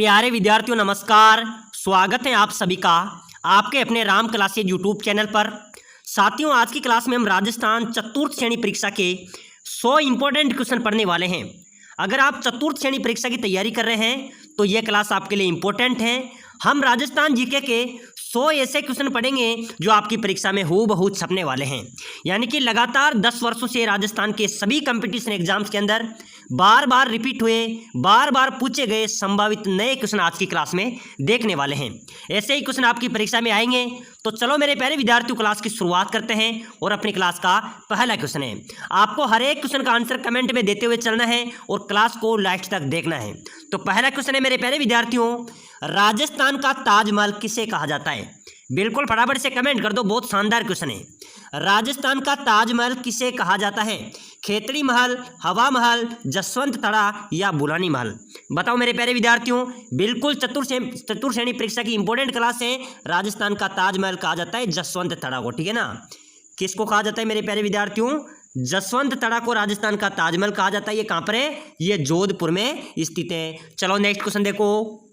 प्यारे विद्यार्थियों नमस्कार। स्वागत है आप सभी का आपके अपने राम क्लासेज यूट्यूब चैनल पर। साथियों, आज की क्लास में हम राजस्थान चतुर्थ श्रेणी परीक्षा के 100 इंपॉर्टेंट क्वेश्चन पढ़ने वाले हैं। अगर आप चतुर्थ श्रेणी परीक्षा की तैयारी कर रहे हैं तो यह क्लास आपके लिए इंपॉर्टेंट है। हम राजस्थान जीके के 100 ऐसे क्वेश्चन पढ़ेंगे जो आपकी परीक्षा में हूबहू छपने वाले हैं। यानी कि लगातार 10 वर्षों से राजस्थान के सभी कंपटीशन एग्जाम्स के अंदर बार बार रिपीट हुए, बार बार पूछे गए संभावित नए क्वेश्चन आज की क्लास में देखने वाले हैं। ऐसे ही क्वेश्चन आपकी परीक्षा में आएंगे। तो चलो मेरे प्यारे विद्यार्थियों, क्लास की शुरुआत करते हैं और अपनी क्लास का पहला क्वेश्चन है। आपको हर एक क्वेश्चन का आंसर कमेंट में देते हुए चलना है और क्लास को लास्ट तक देखना है। तो पहला क्वेश्चन है मेरे प्यारे विद्यार्थियों, राजस्थान का ताजमहल किसे कहा जाता है? बिल्कुल फटाफट से कमेंट कर दो, बहुत शानदार क्वेश्चन है। राजस्थान का ताजमहल किसे कहा जाता है? खेतड़ी महल, हवा महल, जसवंत तड़ा या बुलानी महल? बताओ मेरे प्यारे विद्यार्थियों। बिल्कुल चतुर्थ श्रेणी परीक्षा की इंपॉर्टेंट क्लास है। राजस्थान का ताजमहल कहा जाता है जसवंत तड़ा को, ठीक है ना। किसको कहा जाता है मेरे प्यारे विद्यार्थियों? जसवंत तड़ा को राजस्थान का ताजमहल कहा जाता है। ये कहाँ पर है? ये जोधपुर में स्थित है। चलो नेक्स्ट क्वेश्चन देखो।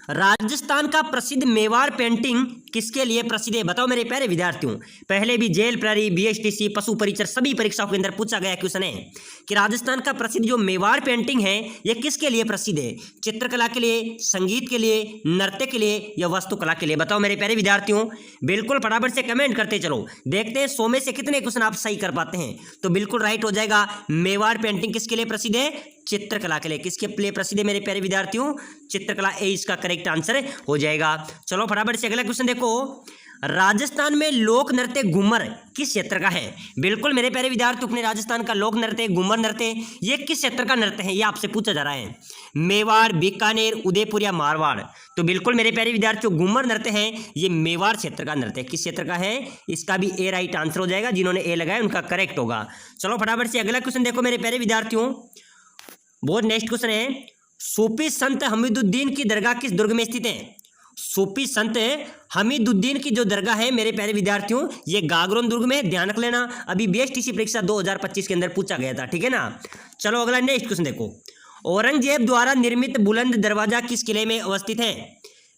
राजस्थान का प्रसिद्ध मेवाड़ पेंटिंग किसके लिए प्रसिद्ध है? बताओ मेरे प्यारे विद्यार्थियों। पहले भी जेल प्रहरी, बीएसटीसी, पशु परिचर सभी परीक्षाओं के अंदर पूछा गया क्वेश्चन है कि राजस्थान का प्रसिद्ध जो मेवाड़ पेंटिंग है यह किसके लिए प्रसिद्ध है? चित्रकला के लिए, संगीत के लिए, नृत्य के लिए या वास्तुकला के लिए? बताओ मेरे प्यारे विद्यार्थियों। बिल्कुल फटाफट से कमेंट करते चलो, देखते हैं 100 में से कितने क्वेश्चन आप सही कर पाते हैं। तो बिल्कुल राइट हो जाएगा। मेवाड़ पेंटिंग किसके लिए प्रसिद्ध है? चित्रकला के लिए। किसके लिए प्रसिद्ध है मेरे प्यारे विद्यार्थियों? चित्रकला। ए इसका करेक्ट आंसर हो जाएगा। चलो फटाफट से अगला क्वेश्चन देखो। राजस्थान में लोक नृत्य घूमर किस क्षेत्र का है? बिल्कुल मेरे प्यारे विद्यार्थियों, अपने राजस्थान का लोक नृत्य घूमर नृत्य ये किस क्षेत्र का नृत्य है? ये आपसे पूछा जा रहा है। मेवाड़, बीकानेर, उदयपुर या मारवाड़? तो बिल्कुल मेरे प्यारे विद्यार्थियों, घूमर नृत्य है ये मेवाड़ क्षेत्र का नृत्य है। किस क्षेत्र का है? इसका भी ए राइट आंसर हो जाएगा। जिन्होंने ए लगाया उनका करेक्ट होगा। चलो फटाफट से अगला क्वेश्चन देखो मेरे प्यारे विद्यार्थियों। बहुत नेक्स्ट क्वेश्चन है। सूफी संत हमीदुद्दीन की दरगाह किस दुर्ग में स्थित है? सूफी संत हमीदुद्दीन की जो दरगाह है मेरे प्यारे विद्यार्थियों ये गागरोन दुर्ग में, ध्यान रख लेना। अभी बीएसटीसी परीक्षा 2025 के अंदर पूछा गया था, ठीक है ना। चलो अगला नेक्स्ट क्वेश्चन देखो। औरंगजेब द्वारा निर्मित बुलंद दरवाजा किस किले में अवस्थित है?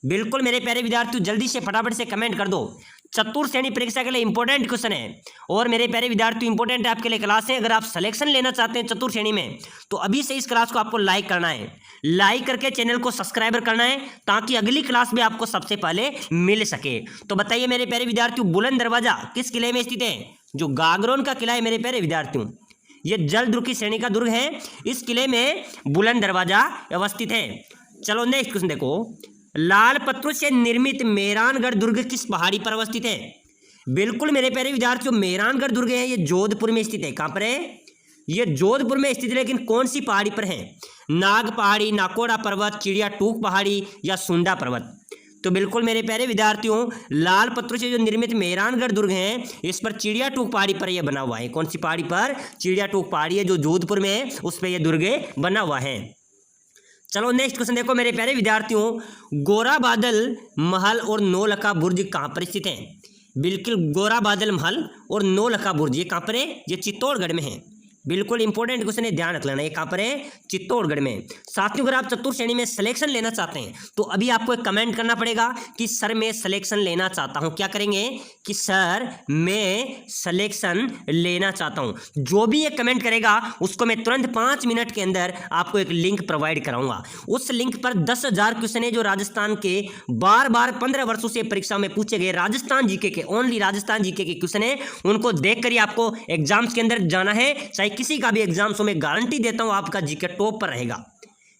बिल्कुल मेरे प्यारे विद्यार्थियों, जल्दी से फटाफट से कमेंट कर दो। चतुर्थ श्रेणी परीक्षा के लिए इंपॉर्टेंट क्वेश्चन है और मेरे प्यारे विद्यार्थियों इंपॉर्टेंट है आपके लिए क्लास है। अगर आप सिलेक्शन लेना चाहते हैं चतुर्थ श्रेणी में तो अभी से इस क्लास को आपको लाइक करना है, लाइक करके चैनल को सब्सक्राइबर करना है ताकि अगली क्लास भी आपको सबसे पहले मिल सके। तो बताइए मेरे प्यारे विद्यार्थियों, बुलंद दरवाजा किस किले में स्थित है? जो गागरोन का किला है मेरे प्यारे विद्यार्थियों, ये जल दुर्ग की श्रेणी का दुर्ग है। इस किले में बुलंद दरवाजा अवस्थित है। चलो नेक्स्ट क्वेश्चन देखो। लाल पत्थरों से निर्मित मेहरानगढ़ दुर्ग किस पहाड़ी पर अवस्थित है? बिल्कुल मेरे प्यारे विद्यार्थियों, मेहरानगढ़ दुर्ग है ये जोधपुर में स्थित है। कहाँ पर है? ये जोधपुर में स्थित है, लेकिन कौन सी पहाड़ी पर है? नाग पहाड़ी, नाकोड़ा पर्वत, चिड़िया टूक पहाड़ी या सुंडा पर्वत? तो बिल्कुल मेरे प्यारे विद्यार्थियों, लाल पत्थरों से जो निर्मित मेहरानगढ़ दुर्ग है इस पर चिड़िया टूक पहाड़ी पर यह बना हुआ है। कौन सी पहाड़ी पर? चिड़िया टूक पहाड़ी है जो जोधपुर में है, उस पर यह दुर्ग बना हुआ है। चलो नेक्स्ट क्वेश्चन देखो मेरे प्यारे विद्यार्थियों। गोरा बादल महल और नौलखा बुर्ज कहाँ पर स्थित है? बिल्कुल गोरा बादल महल और नौलखा बुर्ज ये कहाँ पर है? ये चित्तौड़गढ़ में है। बिल्कुल इंपॉर्टेंट क्वेश्चन है, ध्यान रख लेना। ये कहाँ पर है? चित्तौड़गढ़ में। साथियों, अगर आप चतुर्थ श्रेणी में सिलेक्शन लेना चाहते हैं तो अभी आपको एक कमेंट करना पड़ेगा कि सर मैं सिलेक्शन लेना चाहता हूं। क्या करेंगे कि सर मैं सिलेक्शन लेना चाहता हूं। जो भी ये कमेंट करेगा उसको मैं तुरंत 5 मिनट के अंदर आपको एक लिंक प्रोवाइड कराऊंगा। उस लिंक पर 10,000 क्वेश्चन है जो राजस्थान के बार बार 15 वर्षों से परीक्षा में पूछे गए राजस्थान जीके के, ओनली राजस्थान जीके के क्वेश्चन है। उनको देख कर ही आपको एग्जाम्स के अंदर जाना है। चाहे किसी का भी एग्जाम्स हो, मैं गारंटी देता हूं आपका जीके टॉप पर रहेगा।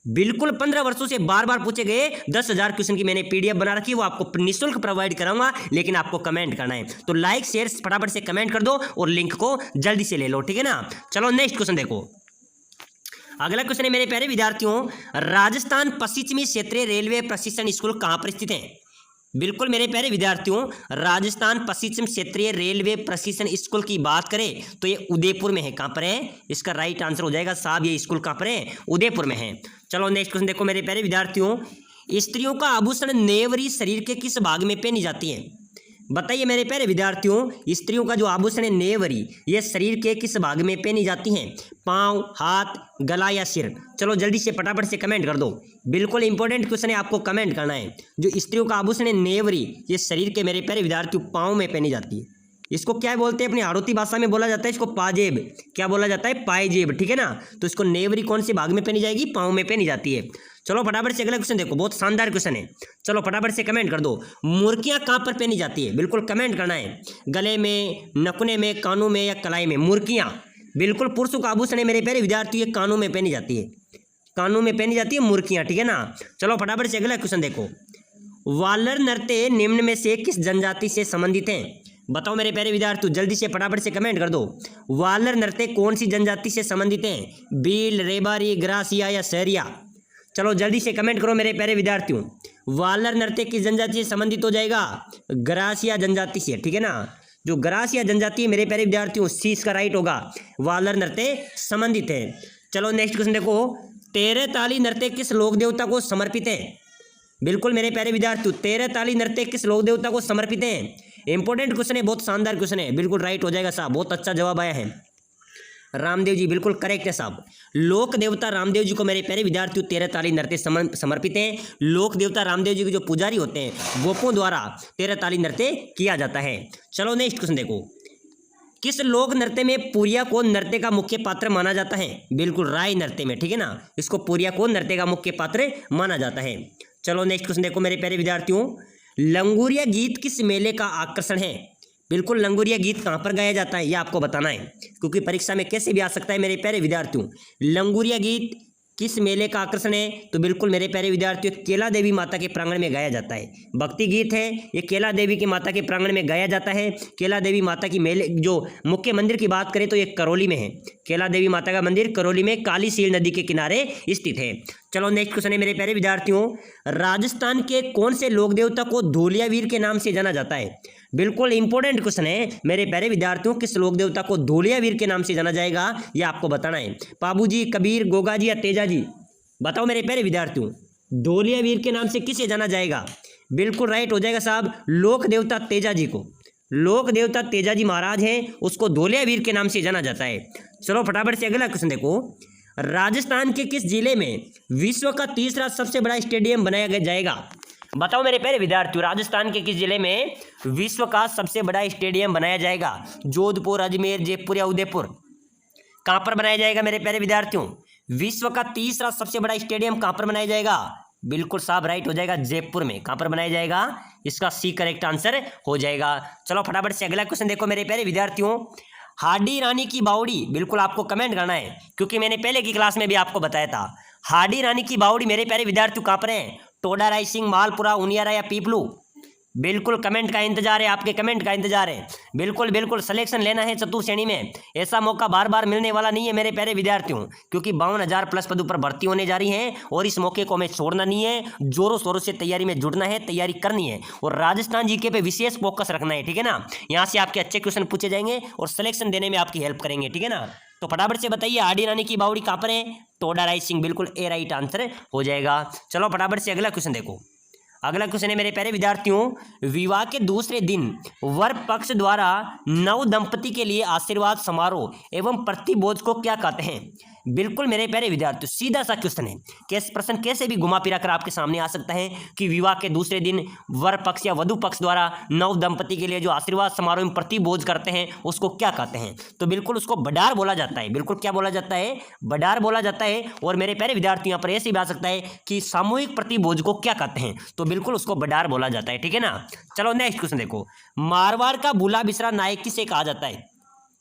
बिल्कुल 15 वर्षों से बार बार पूछे गए 10,000 क्वेश्चन की मैंने पीडीएफ बना रखी है, वो आपको निःशुल्क प्रोवाइड कराऊंगा, लेकिन आपको कमेंट करना है। तो लाइक शेयर फटाफट से कमेंट कर दो और लिंक को जल्दी से ले लो, ठीक है ना। चलो नेक्स्ट क्वेश्चन देखो। अगला क्वेश्चन है मेरे प्यारे विद्यार्थियों। राजस्थान पश्चिमी क्षेत्रीय रेलवे प्रशिक्षण स्कूल कहां पर स्थित है? बिल्कुल मेरे प्यारे विद्यार्थियों, राजस्थान पश्चिम क्षेत्रीय रेलवे प्रशिक्षण स्कूल की बात करें तो ये उदयपुर में है। कहाँ पर है? इसका राइट आंसर हो जाएगा साहब, ये स्कूल कहाँ पर है? उदयपुर में है। चलो नेक्स्ट क्वेश्चन देखो मेरे प्यारे विद्यार्थियों। स्त्रियों का आभूषण नेवरी शरीर के किस भाग में पहनी जाती है? बताइए मेरे प्यारे विद्यार्थियों, स्त्रियों का जो आभूषण है नेवरी, ये शरीर के किस भाग में पहनी जाती हैं? पाँव, हाथ, गला या सिर? चलो जल्दी से फटाफट से कमेंट कर दो। बिल्कुल इंपॉर्टेंट क्वेश्चन है, आपको कमेंट करना है। जो स्त्रियों का आभूषण है नेवरी, ये शरीर के मेरे प्यारे विद्यार्थियों पाँव में पहनी जाती है। इसको क्या बोलते हैं? अपनी हाड़ौती भाषा में बोला जाता है इसको पाजेब। क्या बोला जाता है? पायजेब, ठीक है ना। तो इसको नेवरी कौन से भाग में पहनी जाएगी? पाँव में पहनी जाती है। चलो फटाफट से अगला क्वेश्चन देखो, बहुत शानदार क्वेश्चन है। चलो फटाफट से कमेंट कर दो। मुर्कियां कहाँ पर पहनी जाती है? बिल्कुल कमेंट करना है। गले में, नकुने में, कानों में या कलाई में? मुर्कियां बिल्कुल पुरुषों का आभूषण है मेरे प्यारे विद्यार्थी, ये कानों में पहनी जाती है। कानों में पहनी जाती है मुर्कियां, ठीक है ना। चलो फटाफट से अगला क्वेश्चन देखो। वालर नृत्य निम्न में से किस जनजाति से संबंधित हैं? बताओ मेरे प्यारे विद्यार्थी, जल्दी से फटाफट से कमेंट कर दो। वालर नृत्य कौन सी जनजाति से संबंधित हैं? भील, रेबारी, ग्रासिया या सहरिया? चलो जल्दी से कमेंट करो मेरे प्यारे विद्यार्थियों। वालर नृत्य किस जनजाति से संबंधित हो जाएगा? ग्रासिया जनजाति से, ठीक है ना। जो ग्रासिया जनजाति है मेरे प्यारे विद्यार्थियों, सी इसका राइट होगा। वालर नृत्य संबंधित है। चलो नेक्स्ट क्वेश्चन देखो। तेरह ताली नृत्य किस लोक देवता को समर्पित है? बिल्कुल मेरे प्यारे विद्यार्थियों, तेरह ताली नृत्य किस लोक देवता को समर्पित है? इंपॉर्टेंट क्वेश्चन है, बहुत शानदार क्वेश्चन है। बिल्कुल राइट हो जाएगा साहब, बहुत अच्छा जवाब आया है। रामदेव जी बिल्कुल करेक्ट है साहब। लोक देवता रामदेव जी को मेरे प्यारे विद्यार्थियों तेरह ताली नृत्य समर्पित हैं। लोक देवता रामदेव जी के जो पुजारी होते हैं गोपों द्वारा तेरह ताली नृत्य किया जाता है। चलो नेक्स्ट क्वेश्चन देखो। किस लोक नृत्य में पुरिया को नृत्य का मुख्य पात्र माना जाता है? बिल्कुल राय नृत्य में, ठीक है ना। इसको पुरिया को नृत्य का मुख्य पात्र माना जाता है। चलो नेक्स्ट क्वेश्चन देखो मेरे प्यारे विद्यार्थियों। लंगूरिया गीत किस मेले का आकर्षण है? बिल्कुल लंगूरिया गीत कहाँ पर गाया जाता है, यह आपको बताना है, क्योंकि परीक्षा में कैसे भी आ सकता है मेरे प्यारे विद्यार्थियों। लंगूरिया गीत किस मेले का आकर्षण है? तो बिल्कुल मेरे प्यारे विद्यार्थियों केला देवी माता के प्रांगण में गाया जाता है। भक्ति गीत है ये, केला देवी की माता के प्रांगण में गाया जाता है। केला देवी माता की मेले जो मुख्य मंदिर की बात करें तो ये करौली में है। केला देवी माता का मंदिर करौली में काली सील नदी के किनारे स्थित है। चलो नेक्स्ट क्वेश्चन है मेरे प्यारे विद्यार्थियों। राजस्थान के कौन से लोक देवता को धोलिया वीर के नाम से जाना जाता है? बिल्कुल इंपॉर्टेंट क्वेश्चन है मेरे प्यारे विद्यार्थियों। किस लोक देवता को धोलिया वीर के नाम से जाना जाएगा, यह आपको बताना है। पाबू जी, कबीर, गोगा जी या तेजा जी? बताओ मेरे प्यारे विद्यार्थियों, धोलिया वीर के नाम से किसे जाना जाएगा? बिल्कुल राइट हो जाएगा साहब, लोक देवता तेजा जी को। लोक देवता तेजा जी महाराज हैं, उसको धोलिया वीर के नाम से जाना जाता है। चलो फटाफट से अगला क्वेश्चन देखो। राजस्थान के किस जिले में विश्व का तीसरा सबसे बड़ा स्टेडियम बनाया जाएगा? बताओ मेरे प्यारे विद्यार्थियों, राजस्थान के किस जिले में विश्व का सबसे बड़ा स्टेडियम बनाया जाएगा? जोधपुर, अजमेर, जयपुर या उदयपुर? कहां पर बनाया जाएगा मेरे प्यारे विद्यार्थियों? विश्व का तीसरा सबसे बड़ा स्टेडियम कहां पर बनाया जाएगा? बिल्कुल साहब राइट हो जाएगा, जयपुर में। कहां पर बनाया जाएगा? इसका सी करेक्ट आंसर हो जाएगा। चलो फटाफट से अगला क्वेश्चन देखो मेरे प्यारे विद्यार्थियों। हाडी रानी की बावड़ी, बिल्कुल आपको कमेंट करना है, क्योंकि मैंने पहले की क्लास में भी आपको बताया था। हाडी रानी की बावड़ी मेरे प्यारे विद्यार्थियों कहां पर है? टोडा, रायसिंह, मालपुरा, उनियारा या पीपलू? बिल्कुल कमेंट का इंतजार है, आपके कमेंट का इंतजार है। बिल्कुल बिल्कुल सिलेक्शन लेना है चतुर्थ श्रेणी में। ऐसा मौका बार बार मिलने वाला नहीं है मेरे प्यारे विद्यार्थियों, क्योंकि 52,000 प्लस पदों पर भर्ती होने जा रही है और इस मौके को हमें छोड़ना नहीं है। जोरों शोरों से तैयारी में जुड़ना है, तैयारी करनी है और राजस्थान जीके पे विशेष फोकस रखना है, ठीक है ना। यहाँ से आपके अच्छे क्वेश्चन पूछे जाएंगे और सिलेक्शन देने में आपकी हेल्प करेंगे, ठीक है ना। तो फटाफट से बताइए हाडी रानी की बावड़ी कहाँ पर है? टोडा, रायसिंह, बिल्कुल ए राइट आंसर हो जाएगा। चलो फटाफट से अगला क्वेश्चन देखो। अगला क्वेश्चन है मेरे प्यारे विद्यार्थियों। विवाह के दूसरे दिन वर पक्ष द्वारा नव दंपति के लिए आशीर्वाद समारोह एवं प्रतिभोज को क्या कहते हैं? बिल्कुल मेरे प्यारे विद्यार्थियों, सीधा सा क्वेश्चन है, कैसे प्रश्न कैसे भी घुमा फिरा कर आपके सामने आ सकता है कि विवाह के दूसरे दिन वर पक्ष या वधु पक्ष द्वारा नव दंपति के लिए जो आशीर्वाद समारोह में प्रतिभोज करते हैं उसको क्या कहते हैं? तो बिल्कुल उसको बडार बोला जाता है। बिल्कुल क्या बोला जाता है? बडार बोला जाता है। और मेरे प्यारे विद्यार्थियों, यहाँ पर ऐसे भी आ सकता है कि सामूहिक प्रतिभोज को क्या कहते हैं? तो बिल्कुल उसको बडार बोला जाता है, ठीक है ना। चलो नेक्स्ट क्वेश्चन देखो। मारवाड़ का भूला बिसरा नायक किसे कहा जाता है?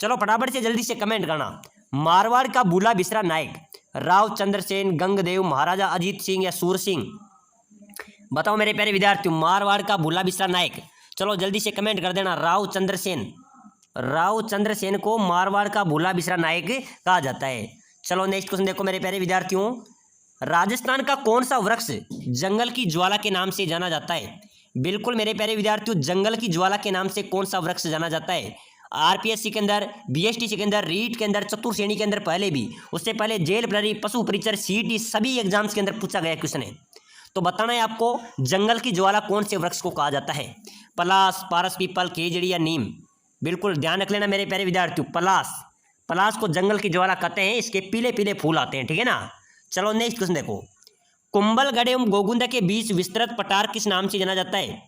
चलो फटाफट से जल्दी से कमेंट करना। मारवाड़ का भूला बिसरा नायक राव चंद्रसेन, गंगदेव, महाराजा अजीत सिंह या सूर सिंह? बताओ मेरे प्यारे विद्यार्थियों, मारवाड़ का भूला बिसरा नायक। चलो जल्दी से कमेंट कर देना, राव चंद्रसेन। राव चंद्रसेन को मारवाड़ का भूला बिसरा नायक कहा जाता है। चलो नेक्स्ट क्वेश्चन देखो मेरे प्यारे विद्यार्थियों। राजस्थान का कौन सा वृक्ष जंगल की ज्वाला के नाम से जाना जाता है? बिल्कुल मेरे प्यारे विद्यार्थियों, जंगल की ज्वाला के नाम से कौन सा वृक्ष जाना जाता है? आरपीएससी के अंदर, बीएसटीसी के अंदर, रीट के अंदर, चतुर्थ श्रेणी के अंदर पहले भी, उससे पहले जेल प्रहरी, पशु परिचर, सीटी सभी एग्जाम्स के अंदर पूछा गया क्वेश्चन है। तो बताना है आपको जंगल की ज्वाला कौन से वृक्ष को कहा जाता है। पलास, पारस पीपल, खेजड़ी या नीम। बिल्कुल ध्यान रख लेना मेरे प्यारे विद्यार्थियों, पलास, पलास को जंगल की ज्वाला कहते हैं, इसके पीले पीले फूल आते हैं, ठीक है ना। चलो नेक्स्ट क्वेश्चन देखो, कुंभलगढ़ एवं गोगुंदा के बीच विस्तृत पठार किस नाम से जाना जाता है?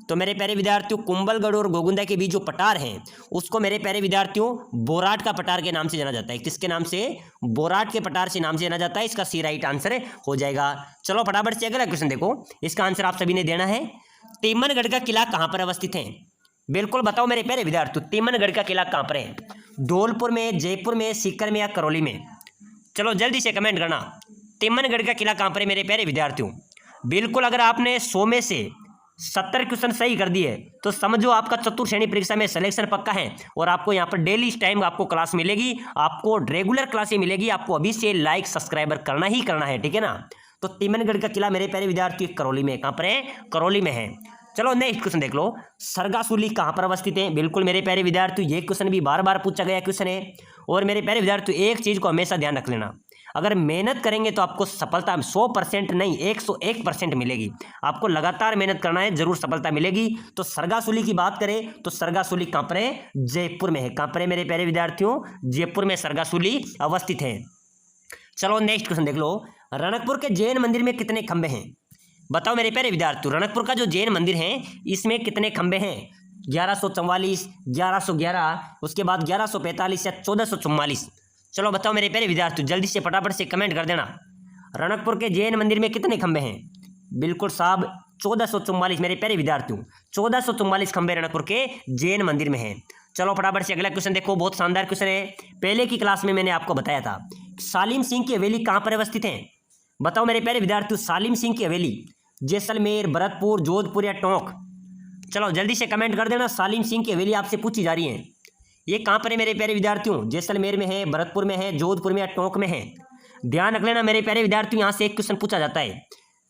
तो मेरे प्यारे विद्यार्थियों, कुंभलगढ़ और गोगुंदा के बीच जो पठार हैं उसको मेरे प्यारे विद्यार्थियों बोराट का पठार के नाम से जाना जाता है। किसके नाम से? बोराट के पठार से नाम से जाना जाता है। इसका सी राइट आंसर हो जाएगा। चलो फटाफट से अगला क्वेश्चन देखो, इसका आंसर आप सभी ने देना है। तिमनगढ़ का किला कहाँ पर अवस्थित है? बिल्कुल बताओ मेरे प्यारे विद्यार्थियों, तिमनगढ़ का किला कहाँ पर है? धौलपुर में, जयपुर में, सीकर में या करौली में? चलो जल्दी से कमेंट करना, तिमनगढ़ का किला कहाँ पर है मेरे प्यारे विद्यार्थियों। बिल्कुल अगर आपने 100 में से 70 क्वेश्चन सही कर दिए तो समझो आपका चतुर्थ श्रेणी परीक्षा में सिलेक्शन पक्का है और आपको यहाँ पर डेली इस टाइम आपको क्लास मिलेगी, आपको रेगुलर क्लासें मिलेगी। आपको अभी से लाइक सब्सक्राइबर करना ही करना है, ठीक है ना। तो तिमनगढ़ का किला मेरे प्यारे विद्यार्थी करौली में, कहाँ पर है? करौली में है। चलो नेक्स्ट क्वेश्चन देख लो, सरगासुली कहाँ पर अवस्थित है? बिल्कुल मेरे प्यारे विद्यार्थी, ये क्वेश्चन भी बार बार पूछा गया क्वेश्चन है। और मेरे प्यारे विद्यार्थी एक चीज को हमेशा ध्यान रख लेना, अगर मेहनत करेंगे तो आपको सफलता 100% नहीं 101% मिलेगी। आपको लगातार मेहनत करना है, जरूर सफलता मिलेगी। तो सरगासुली की बात करें तो सरगासुली कहाँ पर है? जयपुर में है। कहाँ पर है मेरे प्यारे विद्यार्थियों? जयपुर में सरगासुली अवस्थित है। चलो नेक्स्ट क्वेश्चन देख लो, रणकपुर के जैन मंदिर में कितने खंबे हैं? बताओ मेरे प्यारे विद्यार्थियों, रणकपुर का जो जैन मंदिर है इसमें कितने खंबे हैं? 1144, 1111, उसके बाद 1145 या 1444? चलो बताओ मेरे प्यारे विद्यार्थियों, जल्दी से फटाफट से कमेंट कर देना। रणकपुर के जैन मंदिर में कितने खंबे हैं? बिल्कुल साहब 1444 मेरे प्यारे विद्यार्थियों, 1444 खंबे रणकपुर के जैन मंदिर में हैं। चलो फटाफट से अगला क्वेश्चन देखो, बहुत शानदार क्वेश्चन है। पहले की क्लास में मैंने आपको बताया था सालिम सिंह की हवेली कहाँ पर अवस्थित है? बताओ मेरे प्यारे विद्यार्थियों, सालिम सिंह की हवेली जैसलमेर, भरतपुर, जोधपुर या टोंक? चलो जल्दी से कमेंट कर देना। सालिम सिंह की हवेली आपसे पूछी जा रही है, ये कहाँ पर है मेरे प्यारे विद्यार्थियों? जैसलमेर में है, भरतपुर में है, जोधपुर में या टोंक में है? ध्यान रख लेना मेरे प्यारे विद्यार्थियों, यहाँ से एक क्वेश्चन पूछा जाता है।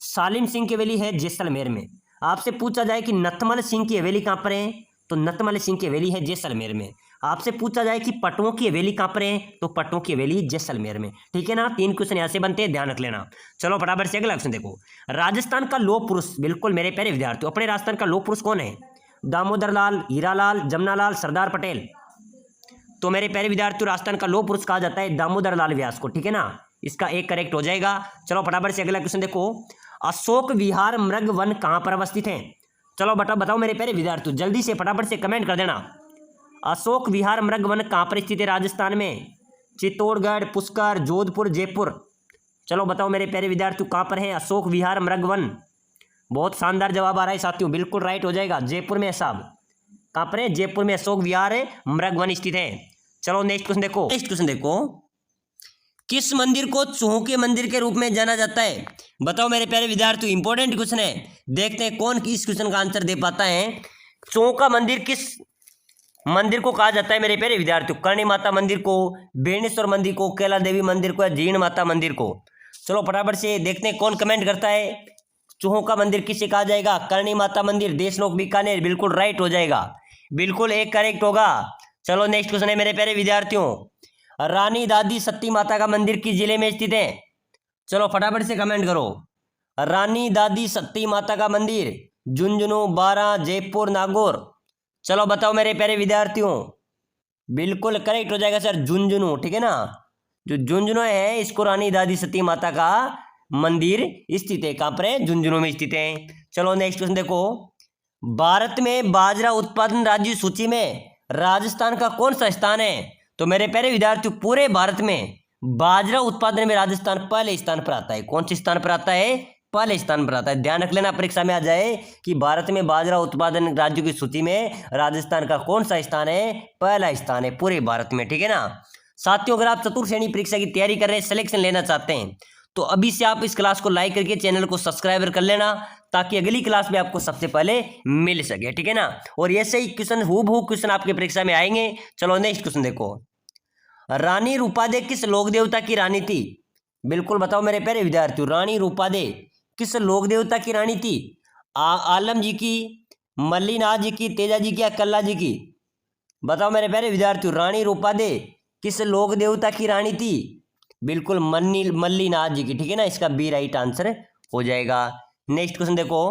सालिम सिंह की हवेली है जैसलमेर में। आपसे पूछा जाए कि नथमल सिंह की हवेली कहाँ पर है, तो नथमल सिंह की हवेली है जैसलमेर में। आपसे पूछा जाए कि पट्टों की हवेली कहाँ पर है, तो पट्टों की हवेली जैसलमेर में, ठीक है ना। 3 क्वेश्चन यहाँ से बनते हैं, ध्यान रख लेना। चलो फटाफट से अगला क्वेश्चन देखो, राजस्थान का लौह पुरुष, बिल्कुल मेरे प्यारे विद्यार्थियों, अपने राजस्थान का लौह पुरुष कौन है? दामोदर लाल, हीरालाल, जमनालाल, सरदार पटेल? तो मेरे प्यारे विद्यार्थियों राजस्थान का लौह पुरुष कहा जाता है दामोदर लाल व्यास को, ठीक है ना। इसका एक करेक्ट हो जाएगा। चलो फटाफट से अगला क्वेश्चन देखो, अशोक विहार मृग वन कहाँ पर अवस्थित है? चलो बताओ मेरे प्यारे विद्यार्थियों, जल्दी से फटाफट से कमेंट कर देना। अशोक विहार मृग वन कहाँ पर स्थित है राजस्थान में? चित्तौड़गढ़, पुष्कर, जोधपुर, जयपुर? चलो बताओ मेरे प्यारे विद्यार्थियों कहाँ पर है अशोक विहार मृग वन? बहुत शानदार जवाब आ रहा है साथियों, बिल्कुल राइट हो जाएगा, जयपुर में है साहब। कहाँ पर है? जयपुर में अशोक विहार मृग वन स्थित है। चलो नेक्स्ट क्वेश्चन देखो, किस मंदिर को चूहों के मंदिर के रूप में जाना जाता है? बताओ मेरे प्यारे विद्यार्थियों, इंपॉर्टेंट क्वेश्चन है, देखते हैं कौन इस क्वेश्चन का आंसर दे पाता है। चूहों का मंदिर किस मंदिर को कहा जाता है मेरे प्यारे विद्यार्थियों? करणी माता मंदिर को, बेणेश्वर मंदिर को, कैला देवी मंदिर को या जीण माता मंदिर को? चलो फटाफट से देखते हैं कौन कमेंट करता है। चूहों का मंदिर किसे कहा जाएगा? करणी माता मंदिर, देशनोक बीकानेर, बिल्कुल राइट हो जाएगा, बिल्कुल एक करेक्ट होगा। चलो नेक्स्ट क्वेश्चन है मेरे प्यारे विद्यार्थियों, रानी दादी सती माता का मंदिर किस जिले में स्थित है? चलो फटाफट से कमेंट करो। रानी दादी सती माता का मंदिर झुंझुनू, बारां, जयपुर, नागौर? चलो बताओ मेरे प्यारे विद्यार्थियों, बिल्कुल करेक्ट हो जाएगा सर, झुंझुनू, ठीक है ना। जो झुंझुनू है इसको रानी दादी सती माता का मंदिर स्थित है, कहाँ पर है? झुंझुनू में स्थित है। चलो नेक्स्ट क्वेश्चन देखो, भारत में बाजरा उत्पादन राज्य सूची में राजस्थान का कौन सा स्थान है? तो मेरे प्यारे विद्यार्थियों पूरे भारत में बाजरा उत्पादन में राजस्थान पहले स्थान पर आता है। कौन से स्थान पर आता है? पहले स्थान पर आता है। ध्यान रख लेना, परीक्षा में आ जाए कि भारत में बाजरा उत्पादन राज्यों की सूची में राजस्थान का कौन सा स्थान है? पहला स्थान है पूरे भारत में, ठीक है ना। साथियों अगर आप चतुर्थ श्रेणी परीक्षा की तैयारी कर रहे हैं, सिलेक्शन लेना चाहते हैं, तो अभी से आप इस क्लास को लाइक करके चैनल को सब्सक्राइब कर लेना, ताकि अगली क्लास में आपको सबसे पहले मिल सके, ठीक है ना। और ऐसे ही क्वेश्चन हूबहू क्वेश्चन आपके परीक्षा में आएंगे। चलो नेक्स्ट क्वेश्चन देखो, रानी रूपादे किस लोक देवता की रानी थी? बिल्कुल बताओ मेरे प्यारे विद्यार्थियों, रानी रूपादे किस लोक देवता की रानी थी? आलम जी की, मल्लीनाथ जी की, तेजा जी की या कल्ला जी की? बताओ मेरे प्यारे विद्यार्थियों, रानी रूपादे किस लोक देवता की रानी थी? बिल्कुल मल्लीनाथ जी की, ठीक है ना। इसका बी राइट आंसर हो जाएगा। नेक्स्ट क्वेश्चन देखो,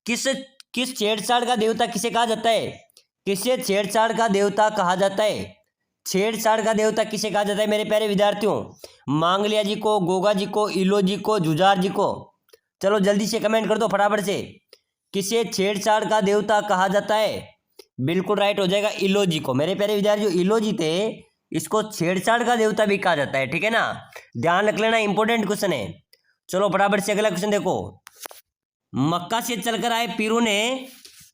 किस किस छेड़छाड़ का देवता किसे कहा जाता है? किसे छेड़छाड़ का देवता कहा जाता है? छेड़छाड़ का देवता किसे कहा जाता है मेरे प्यारे विद्यार्थियों? मांगलिया जी को, गोगा जी को, इलो जी को, जुझार जी को? चलो जल्दी से कमेंट कर दो फटाफट से। किसे छेड़छाड़ का देवता कहा जाता है? बिल्कुल राइट हो जाएगा, इलो जी को। मेरे प्यारे विद्यार्थियों, इलो जी थे, इसको छेड़छाड़ का देवता भी कहा जाता है, ठीक है ना। ध्यान रख लेना, इंपॉर्टेंट क्वेश्चन है। चलो फटाफट से अगला क्वेश्चन देखो। मक्का से चलकर आए पीरों ने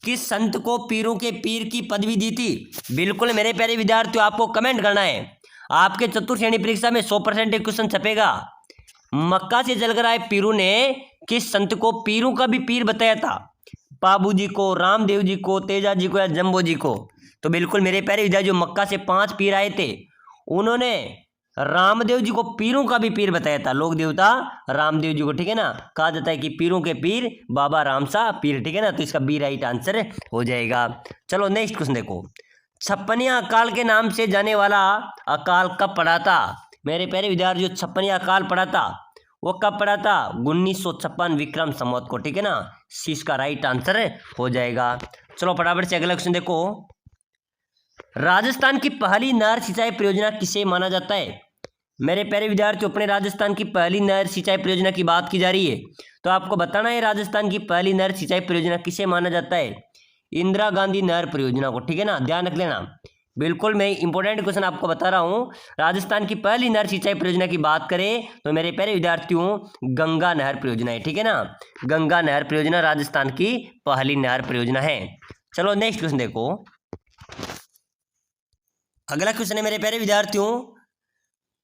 किस संत को पीरों के पीर की पदवी दी थी? बिल्कुल मेरे प्यारे विद्यार्थियों, आपको कमेंट करना है। आपके चतुर्थ श्रेणी परीक्षा में 100% क्वेश्चन छपेगा। मक्का से चलकर आए पीरों ने किस संत को पीरों का भी पीर बताया था? बाबू जी को, रामदेव जी को, तेजा जी को या जम्बो जी को? तो बिल्कुल मेरे प्यारे विद्यार्थियों, मक्का से 5 पीर आए थे, उन्होंने रामदेव जी को पीरों का भी पीर बताया था, लोक देवता रामदेव जी को, ठीक है ना। कहा जाता है कि पीरों के पीर बाबा रामसा पीर, ठीक है ना। तो इसका बी राइट आंसर हो जाएगा। चलो नेक्स्ट क्वेश्चन देखो। छप्पनिया अकाल के नाम से जाने वाला अकाल कब पड़ा था? मेरे प्यारे विद्यार्थियों, छप्पनिया अकाल पड़ा था, वो कब पड़ा था? 1956 विक्रम संवत को, ठीक है ना। सी इसका राइट आंसर हो जाएगा। चलो फटाफट से अगला क्वेश्चन देखो। राजस्थान की पहली नहर सिंचाई परियोजना किसे माना जाता है? मेरे प्यारे विद्यार्थियों, अपने राजस्थान की पहली नहर सिंचाई परियोजना की बात की जा रही है, तो आपको बताना है राजस्थान की पहली नहर सिंचाई परियोजना किसे माना जाता है? इंदिरा गांधी नहर परियोजना को, ठीक है ना। ध्यान रख लेना, बिल्कुल मैं इंपॉर्टेंट क्वेश्चन आपको बता रहा हूं। राजस्थान की पहली नहर सिंचाई परियोजना की बात करें तो मेरे प्यारे विद्यार्थियों, गंगा नहर परियोजना है, ठीक है ना। गंगा नहर परियोजना राजस्थान की पहली नहर परियोजना है। चलो नेक्स्ट क्वेश्चन देखो। अगला क्वेश्चन है मेरे प्यारे विद्यार्थियों,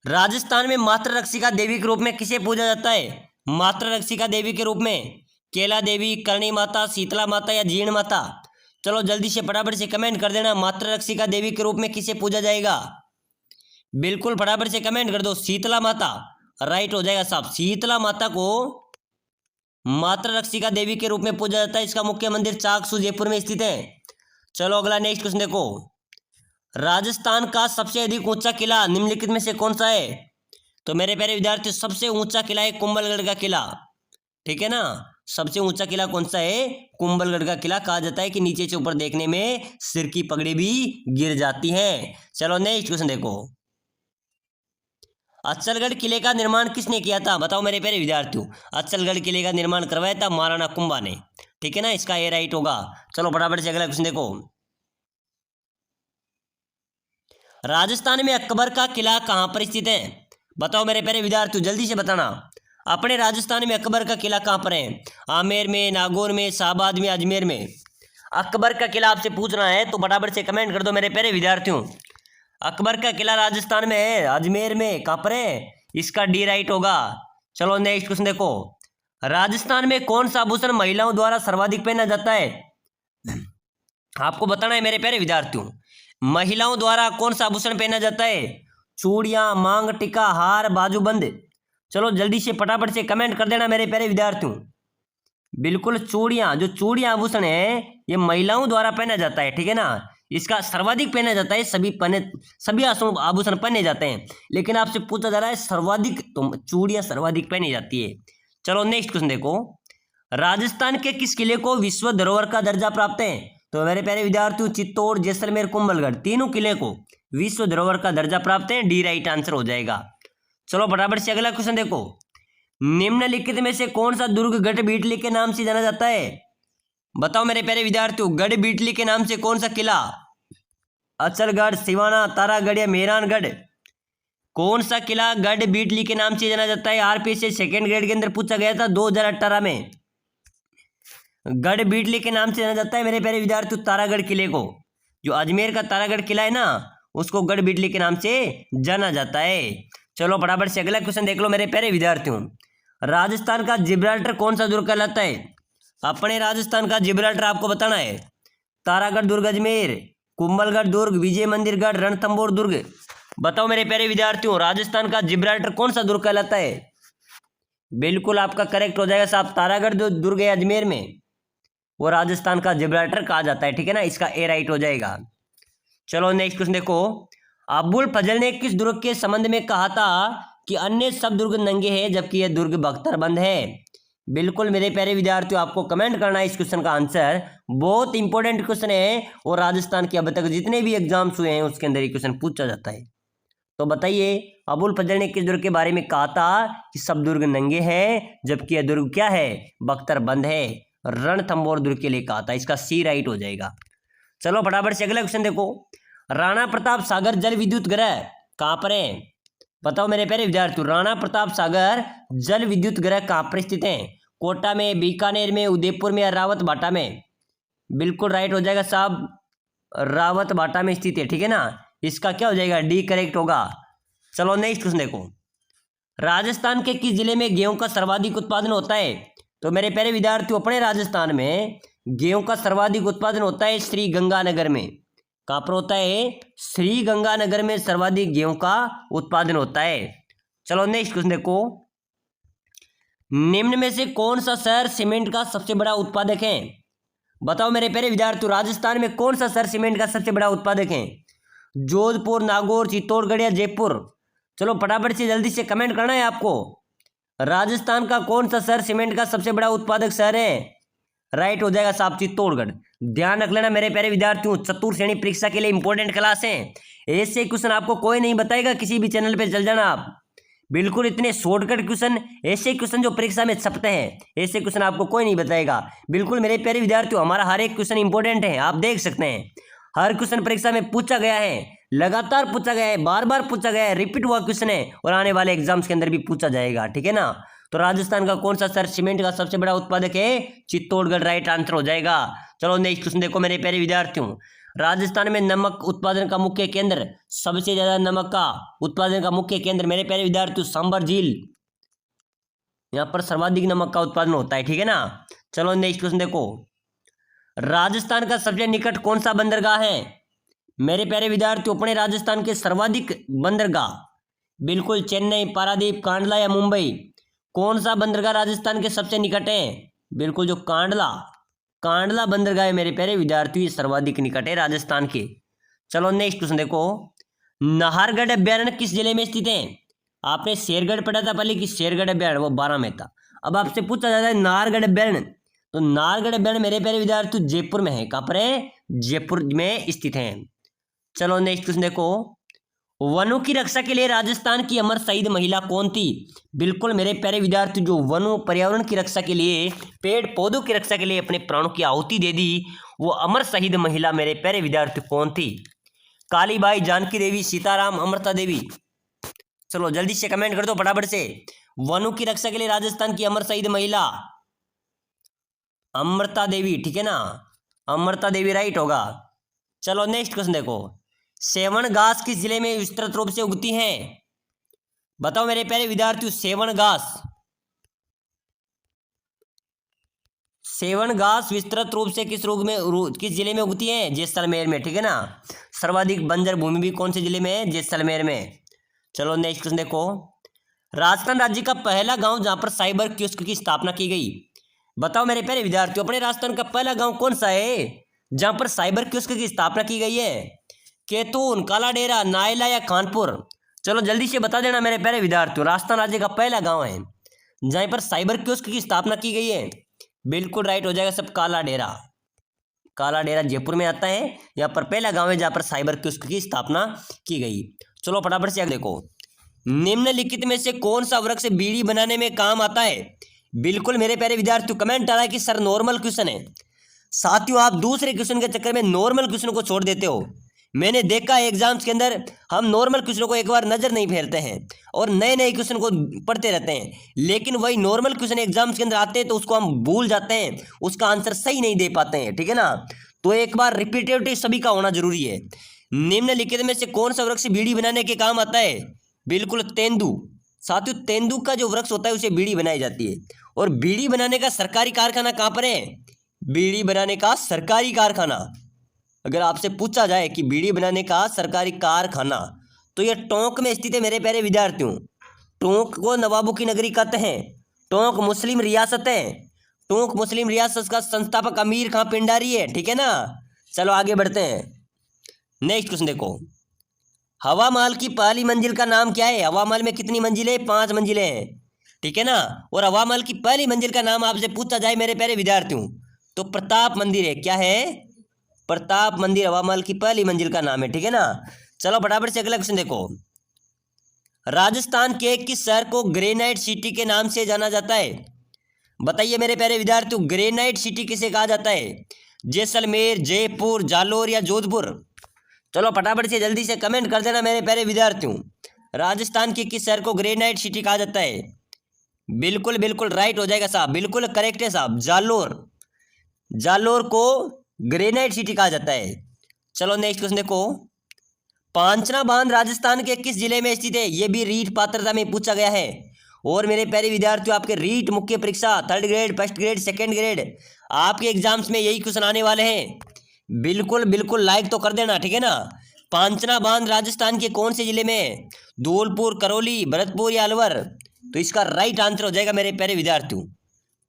राजस्थान में मातृ रक्षिका देवी के रूप में किसे पूजा जाता है? मातृ रक्षिका देवी के रूप में केला देवी, करणी माता, शीतला माता या जीर्ण माता? चलो जल्दी से फटाफट से कमेंट कर देना, मातृ रक्षिका देवी के रूप में किसे पूजा जाएगा? बिल्कुल फटाफट से कमेंट कर दो, शीतला माता राइट हो जाएगा साहब। शीतला माता को मातृ रक्षिका देवी के रूप में पूजा जाता है। इसका मुख्य मंदिर चाकसू जयपुर में स्थित है। चलो अगला नेक्स्ट क्वेश्चन देखो। राजस्थान का सबसे अधिक ऊंचा किला निम्नलिखित में से कौन सा है? तो मेरे प्यारे विद्यार्थी, सबसे ऊंचा किला है कुंभलगढ़ का किला, ठीक है ना। सबसे ऊंचा किला कौन सा है? कुंभलगढ़ का किला। कहा जाता है कि नीचे से ऊपर देखने में सिर की पगड़ी भी गिर जाती है। चलो नेक्स्ट क्वेश्चन देखो। अचलगढ़ किले का निर्माण किसने किया था? बताओ मेरे प्यारे विद्यार्थियों, अचलगढ़ किले का निर्माण करवाया था महाराणा कुंभा ने, ठीक है ना। इसका ए राइट होगा। चलो फटाफट से अगला क्वेश्चन देखो। राजस्थान में अकबर का किला कहां पर स्थित है? बताओ मेरे प्यारे विद्यार्थियों, जल्दी से बताना, अपने राजस्थान में अकबर का किला कहां पर है? आमेर में, नागौर में, शाहबाद में, अजमेर में? अकबर का किला आपसे पूछना है तो फटाफट से कमेंट कर दो मेरे प्यारे विद्यार्थियों। अकबर का किला राजस्थान में है, अजमेर में, कहां पर है? इसका डी राइट होगा। चलो नेक्स्ट क्वेश्चन देखो। राजस्थान में कौन सा आभूषण महिलाओं द्वारा सर्वाधिक पहना जाता है? आपको बताना है मेरे प्यारे विद्यार्थियों, महिलाओं द्वारा कौन सा आभूषण पहना जाता है? चूड़ियां, मांग टीका, हार, बाजूबंद? चलो जल्दी से फटाफट से कमेंट कर देना मेरे प्यारे विद्यार्थियों। बिल्कुल चूड़ियां, जो चूड़ियां आभूषण है ये महिलाओं द्वारा पहना जाता है, ठीक है ना। इसका सर्वाधिक पहना जाता है, सभी आभूषण पहने जाते हैं, लेकिन आपसे पूछा जा रहा है सर्वाधिक, तो चूड़ियां सर्वाधिक पहनी जाती है। चलो नेक्स्ट क्वेश्चन देखो। राजस्थान के किस किले को विश्व धरोहर का दर्जा प्राप्त है? तो मेरे प्यारे विद्यार्थियों, चित्तौड़, जैसलमेर, कुंभलगढ़, तीनों किले को विश्व धरोहर का दर्जा प्राप्त है। डी राइट आंसर हो जाएगा। चलो फटाफट से अगला क्वेश्चन देखो। निम्नलिखित में से कौन सा दुर्ग गढ़बीटली के नाम से जाना जाता है? बताओ मेरे प्यारे विद्यार्थियों, गढ़बीटली के नाम से कौन सा किला? अचलगढ़, सिवाना, तारागढ़ या मेहरानगढ़? कौन सा किला गढ़बीटली के नाम से जाना जाता है? आरपीएससी सेकंड ग्रेड के अंदर पूछा गया था 2018 में। गढ़बीटली के नाम से जाना जाता है मेरे प्यारे विद्यार्थियों तारागढ़ किले को। जो अजमेर का तारागढ़ किला है ना, उसको गढ़बीटली के नाम से जाना जाता है। चलो फटाफट से अगला क्वेश्चन देख लो मेरे प्यारे विद्यार्थियों। राजस्थान का जिब्राल्टर कौन सा दुर्ग कहलाता है? अपने राजस्थान का जिब्राल्टर आपको बताना है। तारागढ़ दुर्ग अजमेर, कुंभलगढ़ दुर्ग, विजय मंदिरगढ़, रणथंभौर दुर्ग? बताओ मेरे प्यारे विद्यार्थियों, राजस्थान का जिब्राल्टर कौन सा दुर्ग कहलाता है? बिल्कुल आपका करेक्ट हो जाएगा साहब, तारागढ़ जो दुर्ग है अजमेर में, वो राजस्थान का जिब्राल्टर कहा जाता है, ठीक है ना। इसका ए राइट हो जाएगा। चलो नेक्स्ट क्वेश्चन देखो। अबुल फजल ने किस दुर्ग के संबंध में कहा था कि अन्य सब दुर्ग नंगे हैं जबकि यह दुर्ग बख्तरबंद है? बिल्कुल मेरे प्यारे विद्यार्थियों, आपको कमेंट करना है इस क्वेश्चन का आंसर। बहुत इंपॉर्टेंट क्वेश्चन है और राजस्थान के अब तक जितने भी एग्जाम्स हुए हैं उसके अंदर ये क्वेश्चन पूछा जाता है। तो बताइए, अबुल फजल ने किस दुर्ग के बारे में कहा था कि सब दुर्ग नंगे हैं जबकि यह दुर्ग क्या है, बख्तर बंद है। रणथंभौर दुर्ग के लिए कहा था। इसका सी राइट हो जाएगा। चलो फटाफट से अगला क्वेश्चन देखो। राणा प्रताप सागर जल विद्युत ग्रह कहाँ पर है? बताओ मेरे प्यारे विद्यार्थियों, राणा प्रताप सागर जल विद्युत ग्रह कहाँ पर स्थित है? कोटा में, बीकानेर में, उदयपुर में या रावत बाटा में? बिल्कुल राइट हो जाएगा साहब, रावत बाटा में स्थित है। ठीक है ना, इसका क्या हो जाएगा, डी करेक्ट होगा। चलो नेक्स्ट क्वेश्चन देखो। राजस्थान के किस जिले में गेहूं का सर्वाधिक उत्पादन होता है? तो मेरे प्यारे विद्यार्थियों, अपने राजस्थान में गेहूं का सर्वाधिक उत्पादन होता है श्री गंगानगर में। कहाँ पर होता है? श्री गंगानगर में सर्वाधिक गेहूं का उत्पादन होता है। चलो नेक्स्ट क्वेश्चन देखो। निम्न में से कौन सा शहर सीमेंट का सबसे बड़ा उत्पादक है? बताओ मेरे प्यारे विद्यार्थियों, राजस्थान में कौन सा शहर सीमेंट का सबसे बड़ा उत्पादक है? जोधपुर, नागौर, चित्तौड़गढ़ या जयपुर? चलो फटाफट से जल्दी से कमेंट करना है आपको। राजस्थान का कौन सा शहर सीमेंट का सबसे बड़ा उत्पादक शहर है? राइट हो जाएगा साहब, चित्तौड़गढ़। ध्यान रख लेना मेरे प्यारे विद्यार्थियों, चतुर्थ श्रेणी परीक्षा के लिए इंपॉर्टेंट क्लास है। ऐसे क्वेश्चन आपको कोई नहीं बताएगा, किसी भी चैनल पे चल जाना आप। बिल्कुल इतने शॉर्टकट क्वेश्चन, ऐसे क्वेश्चन जो परीक्षा में छपते हैं, ऐसे क्वेश्चन आपको कोई नहीं बताएगा। बिल्कुल मेरे प्यारे विद्यार्थियों, हमारा हर एक क्वेश्चन इंपॉर्टेंट है, आप देख सकते हैं। हर क्वेश्चन परीक्षा में पूछा गया है, लगातार पूछा गया है, बार बार पूछा गया है, रिपीट हुआ क्वेश्चन है और आने वाले एग्जाम्स के अंदर भी पूछा जाएगा। ठीक है ना, तो राजस्थान का कौन सा शहर सीमेंट का सबसे बड़ा उत्पादक है? चित्तौड़गढ़ राइट आंसर हो जाएगा। चलो नेक्स्ट क्वेश्चन देखो मेरे प्यारे विद्यार्थियों। राजस्थान में नमक उत्पादन का मुख्य केंद्र, सबसे ज्यादा नमक का उत्पादन का मुख्य केंद्र मेरे प्यारे विद्यार्थियों सांभर झील, यहाँ पर सर्वाधिक नमक का उत्पादन होता है। ठीक है ना, चलो नेक्स्ट क्वेश्चन देखो। राजस्थान का सबसे निकट कौन सा बंदरगाह है? मेरे प्यारे विद्यार्थियों, अपने राजस्थान के सर्वाधिक बंदरगाह, बिल्कुल चेन्नई, पारादीप, कांडला या मुंबई? कौन सा बंदरगाह राजस्थान के सबसे निकट है? बिल्कुल जो कांडला बंदरगाह है मेरे प्यारे विद्यार्थी, सर्वाधिक निकट है राजस्थान के। चलो नेक्स्ट क्वेश्चन देखो। नाहरगढ़ अभ्यारण्य किस जिले में स्थित है? आपने शेरगढ़ पढ़ा था पहले कि शेरगढ़ अभ्यारण्य वो 12 में था। अब आपसे पूछा जाता है नाहरगढ़ अभ्यारण्य, तो नाहरगढ़ अभ्यारण्य मेरे प्यारे विद्यार्थी जयपुर में है। कहाँ पर है? जयपुर में स्थित है। चलो नेक्स्ट क्वेश्चन देखो। वनों की रक्षा के लिए राजस्थान की अमर शहीद महिला कौन थी? बिल्कुल मेरे प्यारे विद्यार्थी, जो वनों पर्यावरण की रक्षा के लिए, पेड़ पौधों की रक्षा के लिए अपने प्राणों की आहुति दे दी, वो अमर शहीद महिला मेरे प्यारे विद्यार्थी कौन थी? कालीबाई, जानकी देवी, सीताराम, अमृता देवी? चलो जल्दी से कमेंट कर दो फटाफट से। वनों की रक्षा के लिए राजस्थान की अमर शहीद महिला अमृता देवी। ठीक है ना, अमृता देवी राइट होगा। चलो नेक्स्ट क्वेश्चन देखो। सेवन घास किस जिले में विस्तृत रूप से उगती है? बताओ मेरे प्यारे विद्यार्थियों, सेवन घास विस्तृत रूप से किस जिले में उगती है? जैसलमेर में। ठीक है ना, सर्वाधिक बंजर भूमि भी कौन से जिले में है? जैसलमेर में। चलो नेक्स्ट क्वेश्चन देखो। राजस्थान राज्य का पहला गांव जहां पर साइबर कियोस्क की स्थापना की गई? बताओ मेरे प्यारे विद्यार्थियों, अपने राजस्थान का पहला गांव कौन सा है जहां पर साइबर कियोस्क की स्थापना की गई है? कैथून, काला डेरा, नायला या कानपुर? चलो जल्दी से बता देना मेरे प्यारे विद्यार्थियों, राजस्थान राज्य का पहला गांव है जहां पर साइबर कियोस्क की स्थापना की गई है। बिल्कुल राइट हो जाएगा सब, काला डेरा जयपुर में आता है। यहाँ पर पहला गांव है जहां पर साइबर कियोस्क की स्थापना की गई। चलो फटाफट से देखो। निम्नलिखित में से कौन सा वृक्ष बीड़ी बनाने में काम आता है? बिल्कुल मेरे प्यारे विद्यार्थियों, कमेंट आ रहा है कि सर नॉर्मल क्वेश्चन है। साथियों, आप दूसरे क्वेश्चन के चक्कर में नॉर्मल क्वेश्चन को छोड़ देते हो। मैंने देखा है एग्जाम्स के अंदर हम नॉर्मल क्वेश्चन को एक बार नजर नहीं फेरते हैं और नए नए क्वेश्चन को पढ़ते रहते हैं, लेकिन वही नॉर्मल क्वेश्चन एग्जाम्स के अंदर आते हैं तो उसको हम भूल जाते हैं, उसका आंसर सही नहीं दे पाते हैं। ठीक है ना, तो एक बार रिपीटेटिव सभी का होना जरूरी है। निम्नलिखित में से कौन सा वृक्ष बीड़ी बनाने के काम आता है? बिल्कुल तेंदू। साथियों, तेंदू का जो वृक्ष होता है उसे बीड़ी बनाई जाती है। और बीड़ी बनाने का सरकारी कारखाना कहाँ पर है? बीड़ी बनाने का सरकारी कारखाना, अगर आपसे पूछा जाए कि बीड़ी बनाने का सरकारी कारखाना, तो यह टोंक में स्थित है मेरे प्यारे विद्यार्थियों। टोंक को नवाबों की नगरी कहते हैं। टोंक मुस्लिम रियासत है। टोंक मुस्लिम रियासत का संस्थापक अमीर खां पिंडारी है। ठीक है ना, चलो आगे बढ़ते हैं। नेक्स्ट क्वेश्चन देखो। हवा महल की पहली मंजिल का नाम क्या है? हवा महल में कितनी मंजिलें? 5 मंजिलें हैं। ठीक है ना। और हवा महल की पहली मंजिल का नाम आपसे पूछा जाए मेरे प्यारे विद्यार्थियों, तो प्रताप मंदिर है। क्या है? प्रताप मंदिर हवा महल की पहली मंजिल का नाम है, ठीक है ना। चलो फटाफट से अगला क्वेश्चन देखो। राजस्थान के किस शहर को ग्रेनाइट सिटी के नाम से जाना जाता है? बताइए मेरे प्यारे विद्यार्थियों, ग्रेनाइट सिटी किसे कहा जाता है? जैसलमेर, जयपुर, जालोर या जोधपुर? चलो फटाफट से जल्दी से कमेंट कर देना मेरे प्यारे विद्यार्थियों। राजस्थान के किस शहर को ग्रेनाइट सिटी कहा जाता है? बिल्कुल बिल्कुल राइट हो जाएगा साहब, बिल्कुल करेक्ट है साहब, जालोर। जालोर को ग्रेनाइट सिटी कहा जाता है। चलो नेक्स्ट क्वेश्चन देखो। पांचना बांध राजस्थान के किस जिले में स्थित है? यह भी रीट पात्रता में पूछा गया है। और मेरे प्यारे विद्यार्थियों, आपके रीट मुख्य परीक्षा 3rd grade, 1st grade, 2nd grade, आपके एग्जाम्स में यही क्वेश्चन आने वाले हैं। बिल्कुल बिल्कुल लाइक तो कर देना, ठीक है ना। पांचना बांध राजस्थान के कौन से जिले में है? धौलपुर, करौली, भरतपुर या अलवर? तो इसका राइट आंसर हो जाएगा मेरे प्यारे विद्यार्थियों,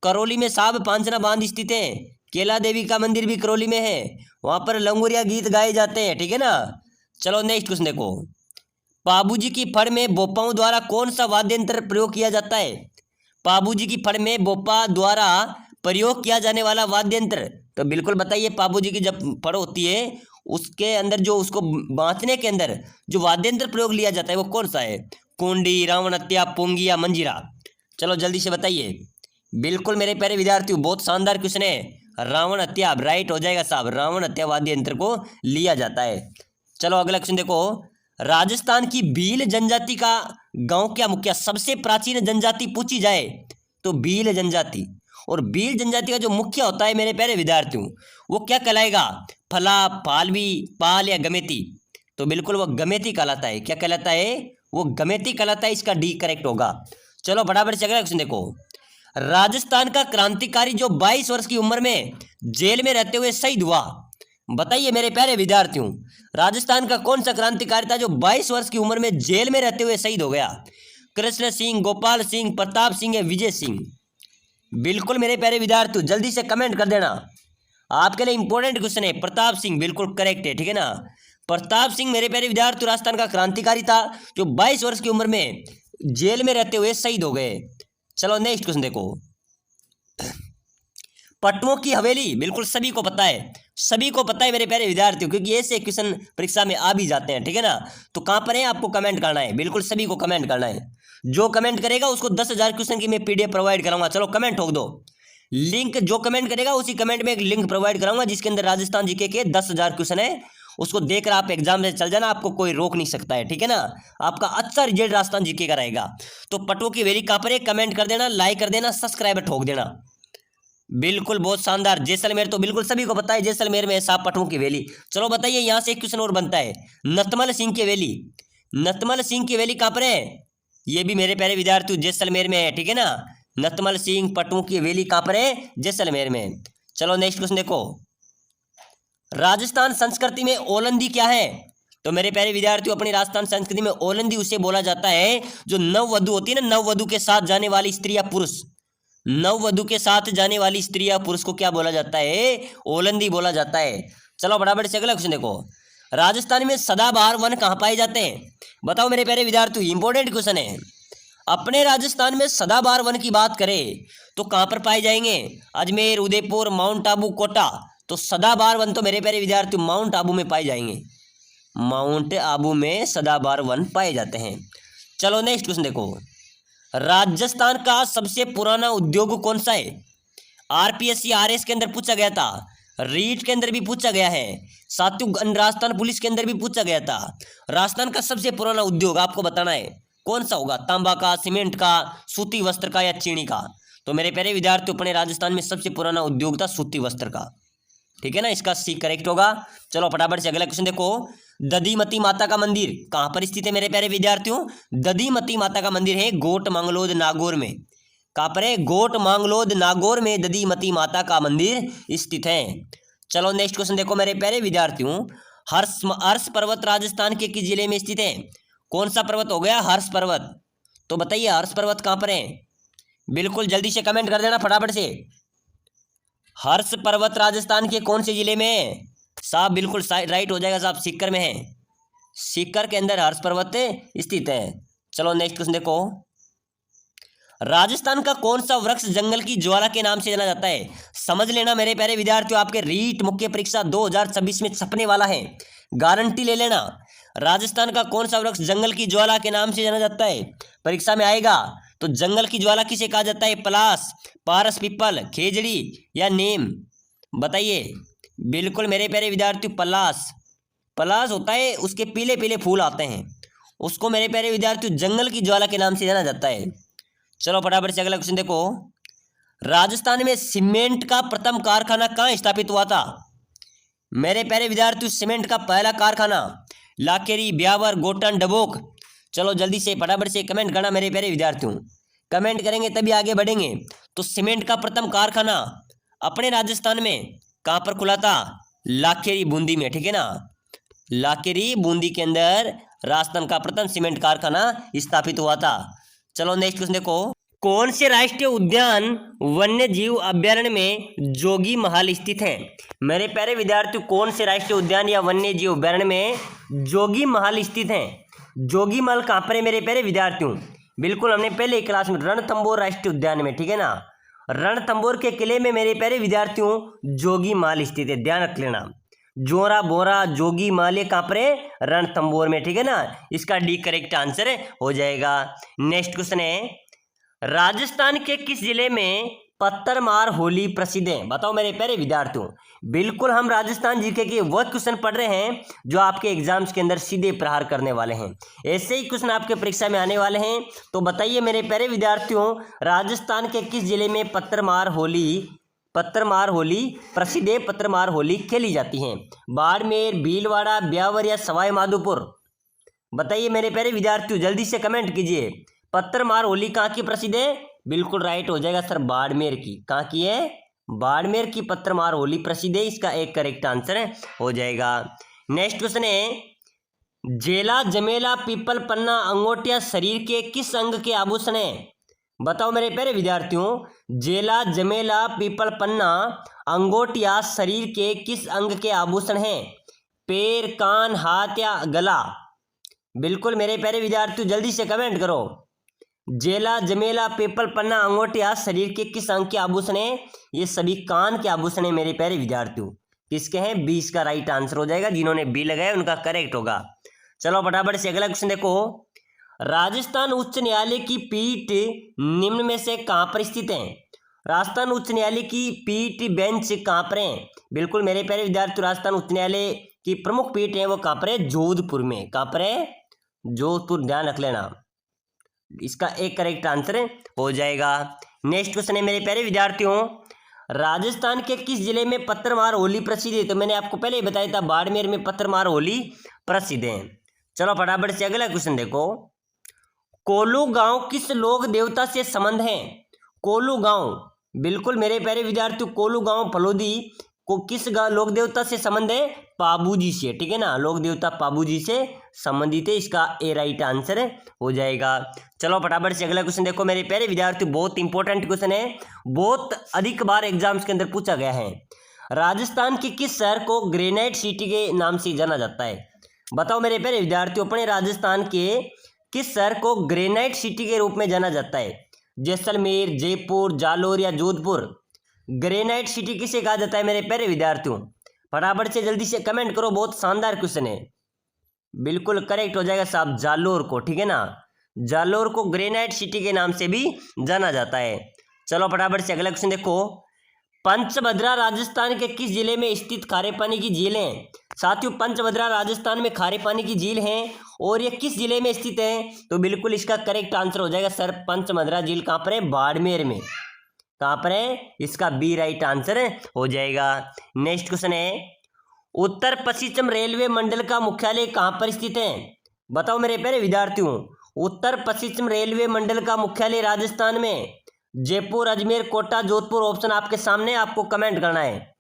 करौली में साहब पांचना बांध स्थित है। केला देवी का मंदिर भी करौली में है, वहां पर लंगूरिया गीत गाए जाते हैं, ठीक है ना। चलो नेक्स्ट क्वेश्चन देखो। पाबूजी की फड़ में बोपाओं द्वारा कौन सा वाद्य यंत्र प्रयोग किया जाता है? पाबूजी की फड़ में बोपा द्वारा प्रयोग किया जाने वाला वाद्य यंत्र, तो बिल्कुल बताइए। पाबूजी की जब फड़ होती है उसके अंदर जो उसको बांधने के अंदर जो वाद्य यंत्र प्रयोग लिया जाता है वो कौन सा है? कुंडी, रावण हत्या, पोंगी या मंजीरा? चलो जल्दी से बताइए। बिल्कुल मेरे प्यारे विद्यार्थियों, बहुत शानदार क्वेश्चन है, रावण हत्या राइट हो जाएगा साहब, रावण हत्या वाद्य यंत्र को लिया जाता है। चलो अगला क्वेश्चन देखो। राजस्थान की भील जनजाति का गांव क्या मुखिया? सबसे प्राचीन जनजाति पूछी जाए तो भील जनजाति, और भील जनजाति का जो मुखिया होता है मेरे प्यारे विद्यार्थियों वो क्या कहलाएगा? फला, पालवी, पाल या गमेती? तो बिल्कुल वो गमेती कहलाता है। क्या कहलाता है? वो गमेती कहलाता है। इसका डी करेक्ट होगा। चलो फटाफट से अगला क्वेश्चन देखो। राजस्थान का क्रांतिकारी जो 22 वर्ष की उम्र में जेल में रहते हुए शहीद हुआ, बताइए मेरे प्यारे विद्यार्थियों, राजस्थान का कौन सा क्रांतिकारी था जो 22 वर्ष की उम्र में जेल में रहते हुए शहीद हो गया? कृष्ण सिंह, गोपाल सिंह, प्रताप सिंह या विजय सिंह? बिल्कुल मेरे प्यारे विद्यार्थियों जल्दी से कमेंट कर देना, आपके लिए इंपॉर्टेंट क्वेश्चन है। प्रताप सिंह बिल्कुल करेक्ट है, ठीक है ना। प्रताप सिंह मेरे प्यारे विद्यार्थियों राजस्थान का क्रांतिकारी था जो 22 वर्ष की उम्र में जेल में रहते हुए शहीद हो गए। चलो नेक्स्ट क्वेश्चन देखो। पटवों की हवेली, बिल्कुल सभी को पता है, सभी को पता है मेरे प्यारे विद्यार्थियों, क्योंकि ऐसे क्वेश्चन परीक्षा में आ भी जाते हैं, ठीक है ना। तो कहां पर है आपको कमेंट करना है, बिल्कुल सभी को कमेंट करना है। जो कमेंट करेगा उसको 10,000 क्वेश्चन की मैं पीडीएफ प्रोवाइड कराऊंगा। चलो कमेंट ठोक दो, लिंक जो कमेंट करेगा उसी कमेंट में एक लिंक प्रोवाइड कराऊंगा जिसके अंदर राजस्थान जीके के 10,000 क्वेश्चन है। उसको देखकर आप एग्जाम से चल जाना, आपको कोई रोक नहीं सकता है, ठीक है ना। आपका अच्छा रिजल्ट राजस्थान जीके का रहेगा। तो पटवों की हवेली कहां पर है? कमेंट कर देना, लाइक कर देना, सब्सक्राइब ठोक देना। बिल्कुल बहुत शानदार। जैसलमेर तो बिल्कुल सभी को पता है, जैसलमेर में है साहब पटवों की हवेली। चलो बताइए, यहां से एक क्वेश्चन और बनता है, नतमल सिंह की हवेली, नतमल सिंह की हवेली कहां पर है? ये भी मेरे प्यारे विद्यार्थियों जैसलमेर में है, ठीक है ना। नतमल सिंह पटवों की हवेली कहां पर है? जैसलमेर में। चलो नेक्स्ट क्वेश्चन देखो। राजस्थान संस्कृति में ओलंदी क्या है? तो मेरे प्यारे विद्यार्थियों अपनी राजस्थान संस्कृति में ओलंदी उसे बोला जाता है जो नववधु होती है ना, नववधु के साथ जाने वाली स्त्री या पुरुष, नववधु के साथ जाने वाली स्त्री या पुरुष को क्या बोला जाता है? ओलंदी बोला जाता है। चलो फटाफट से अगला क्वेश्चन देखो। राजस्थान में सदाबहार वन कहाँ पाए जाते हैं? बताओ मेरे प्यारे विद्यार्थियों, इंपॉर्टेंट क्वेश्चन है। अपने राजस्थान में सदाबहार वन की बात करें तो कहाँ पर पाए जाएंगे? अजमेर, उदयपुर, माउंट आबू, कोटा? तो सदाबहार वन तो मेरे प्यारे विद्यार्थियों माउंट आबू में पाए जाएंगे, माउंट आबू में सदाबहार वन पाए जाते हैं। चलो नेक्स्ट क्वेश्चन देखो। राजस्थान का सबसे पुराना उद्योग कौन सा है? आरपीएससी आरएस के अंदर पूछा गया था, रीट के अंदर भी पूछा गया है, साथियों राजस्थान पुलिस के अंदर भी पूछा गया था। राजस्थान का सबसे पुराना उद्योग आपको बताना है कौन सा होगा? तांबा का, सीमेंट का, सूती वस्त्र का या चीनी का? तो मेरे प्यारे विद्यार्थियों अपने राजस्थान में सबसे पुराना उद्योग था सूती वस्त्र का, ठीक है ना। इसका सी करेक्ट होगा। चलो फटाफट से अगला क्वेश्चन देखो। दधीमती माता का मंदिर कहां पर स्थित है मेरे प्यारे विद्यार्थियों? दधीमती माता का मंदिर है गोट मांगलोद नागौर में। कहां पर है? गोट मांगलोद नागौर में दधीमती माता का मंदिर स्थित है। चलो नेक्स्ट क्वेश्चन देखो मेरे प्यारे विद्यार्थियों। हर्ष पर्वत राजस्थान के किस जिले में स्थित है? कौन सा पर्वत हो गया? हर्ष पर्वत। तो बताइए हर्ष पर्वत कहां पर है? बिल्कुल जल्दी से कमेंट कर देना फटाफट से। हर्ष पर्वत राजस्थान के कौन से जिले में है? साहब बिल्कुल राइट हो जाएगा साहब, सीकर में है, सीकर के अंदर हर्ष पर्वत स्थित है। चलो नेक्स्ट क्वेश्चन देखो। राजस्थान का कौन सा वृक्ष जंगल की ज्वाला के नाम से जाना जाता है? समझ लेना मेरे प्यारे विद्यार्थियों, आपके रीट मुख्य परीक्षा 2026 में छपने वाला है, गारंटी ले लेना। राजस्थान का कौन सा वृक्ष जंगल की ज्वाला के नाम से जाना जाता है, परीक्षा में आएगा। तो जंगल की ज्वाला किसे कहा जाता है? पलास, पारस, पीपल, खेजड़ी या नीम, बताइए। बिल्कुल मेरे प्यारे विद्यार्थियों, पलास। पलास होता है, उसके पीले पीले फूल आते हैं, उसको मेरे प्यारे विद्यार्थियों जंगल की ज्वाला के नाम से जाना जाता है। चलो फटाफट से अगला क्वेश्चन देखो। राजस्थान में सीमेंट का प्रथम कारखाना कहाँ स्थापित हुआ था? मेरे प्यारे विद्यार्थियों, सीमेंट का पहला कारखाना लाखेरी, ब्यावर, गोटन, डबोक। चलो जल्दी से फटाफट से कमेंट करना मेरे प्यारे विद्यार्थियों, कमेंट करेंगे तभी आगे बढ़ेंगे। तो सीमेंट का प्रथम कारखाना अपने राजस्थान में कहाँ पर खुला था? लाखेरी, बूंदी में, ठीक है ना। लाखेरी, बूंदी के अंदर राजस्थान का प्रथम सीमेंट कारखाना स्थापित हुआ था। चलो नेक्स्ट क्वेश्चन देखो। कौन से राष्ट्रीय उद्यान वन्य जीव अभ्यारण्य में जोगी महल स्थित है? मेरे प्यारे विद्यार्थियों, कौन से राष्ट्रीय उद्यान या वन्य जीव अभ्यारण्य में जोगी महल स्थित है? जोगी महल कहाँ पर है मेरे प्यारे विद्यार्थियों? बिल्कुल हमने पहले क्लास में रणथंभौर राष्ट्रीय उद्यान में, ठीक है ना। रणथंभौर के किले में मेरे प्यारे विद्यार्थियों जोगी महल स्थित है, ध्यान रख लेना। जोरा, बोरा, जोगी महल कहाँ पर है? रणथंभौर में, ठीक है ना। इसका डी करेक्ट आंसर हो जाएगा। नेक्स्ट क्वेश्चन है, राजस्थान के किस जिले में पत्थरमार होली प्रसिद्ध है? बताओ मेरे प्यारे विद्यार्थियों। बिल्कुल हम राजस्थान जीके के वह क्वेश्चन पढ़ रहे हैं जो आपके एग्जाम्स के अंदर सीधे प्रहार करने वाले हैं। ऐसे ही क्वेश्चन आपके परीक्षा में आने वाले हैं। तो बताइए मेरे प्यारे विद्यार्थियों, राजस्थान के किस जिले में पत्थरमार होली प्रसिद्ध है, पत्थरमार होली खेली जाती है? बाड़मेर, भीलवाड़ा, ब्यावर या सवाई माधोपुर? बताइए मेरे प्यारे विद्यार्थियों, जल्दी से कमेंट कीजिए। पत्थरमार होली कहाँ की प्रसिद्ध है? बिल्कुल राइट हो जाएगा सर, बाड़मेर की। कहाँ की है? बाड़मेर की पत्थरमार होली प्रसिद्ध है, इसका एक करेक्ट आंसर हो जाएगा। नेक्स्ट क्वेश्चन है, जेला, जमेला, पीपल, पन्ना, अंगोटिया शरीर के किस अंग के आभूषण है? बताओ मेरे प्यारे विद्यार्थियों, जेला, जमेला, पीपल, पन्ना, अंगोटिया शरीर के किस अंग के आभूषण हैं? पैर, कान, हाथ या गला? बिल्कुल मेरे प्यारे विद्यार्थियों, जल्दी से कमेंट करो। जेला, जमेला, पीपल, पन्ना, अंगोटिया शरीर के किस अंग के आभूषण हैं? ये सभी कान के आभूषण हैं मेरे प्यारे विद्यार्थियों। किसके हैं? 20 का राइट आंसर हो जाएगा। जिन्होंने बी लगाया उनका करेक्ट होगा। चलो फटाफट से अगला क्वेश्चन देखो। राजस्थान उच्च न्यायालय की पीठ निम्न में से कहाँ पर स्थित है? राजस्थान उच्च न्यायालय की पीठ बेंच कहाँ पर है? बिल्कुल मेरे प्यारे विद्यार्थियों, राजस्थान उच्च न्यायालय की प्रमुख पीठ है वो कहाँ पर है? जोधपुर में। कहाँ पर है? जोधपुर, ध्यान रख लेना। इसका एक करेक्ट आंसर हो जाएगा। नेक्स्ट क्वेश्चन है मेरे प्यारे विद्यार्थियों, राजस्थान के किस जिले में पत्थरमार होली प्रसिद्ध है? तो मैंने आपको पहले ही बताया था, बाड़मेर में पत्थरमार होली प्रसिद्ध है। चलो फटाफट से अगला क्वेश्चन देखो। कोलू गांव किस लोक देवता से संबंध है? कोलू गांव, बिल्कुल मेरे प्यारे विद्यार्थियों, कोलू गांव फलोदी को किस लोक देवता से संबंध है? पाबूजी से, ठीक है ना। लोक देवता पाबूजी से संबंधित है, इसका ए राइट आंसर हो जाएगा। चलो फटाफट से अगला क्वेश्चन देखो मेरे प्यारे विद्यार्थियों, बहुत इंपॉर्टेंट क्वेश्चन है, बहुत अधिक बार एग्जाम्स के अंदर पूछा गया है। राजस्थान के किस शहर को ग्रेनाइट सिटी के नाम से जाना जाता है? बताओ मेरे प्यारे विद्यार्थियों, अपने राजस्थान के किस शहर को ग्रेनाइट सिटी के रूप में जाना जाता है? जैसलमेर, जयपुर, जालोर या जोधपुर? ग्रेनाइट सिटी किसे कहा जाता है मेरे प्यारे विद्यार्थियों? फटाफट से जल्दी से कमेंट करो, बहुत शानदार क्वेश्चन है। बिल्कुल करेक्ट हो जाएगा साहब, जालोर को, ठीक है ना। जालोर को ग्रेनाइट सिटी के नाम से भी जाना जाता है। चलो फटाफट से अगला क्वेश्चन देखो। पंचभद्रा राजस्थान के किस जिले में स्थित खारे पानी की झील है? साथियों, पंचभद्रा राजस्थान में खारे पानी की झील है और ये किस जिले में स्थित है? तो बिल्कुल इसका करेक्ट आंसर हो जाएगा सर, पंचभद्रा झील कहाँ पर है? बाड़मेर में। कहाँ पर है? इसका बी राइट आंसर हो जाएगा। नेक्स्ट क्वेश्चन है, उत्तर पश्चिम रेलवे मंडल का मुख्यालय कहाँ पर स्थित है? बताओ मेरे प्यारे विद्यार्थियों, उत्तर पश्चिम रेलवे मंडल का मुख्यालय राजस्थान में जयपुर, अजमेर, कोटा, जोधपुर? ऑप्शन आपके सामने, आपको कमेंट करना है।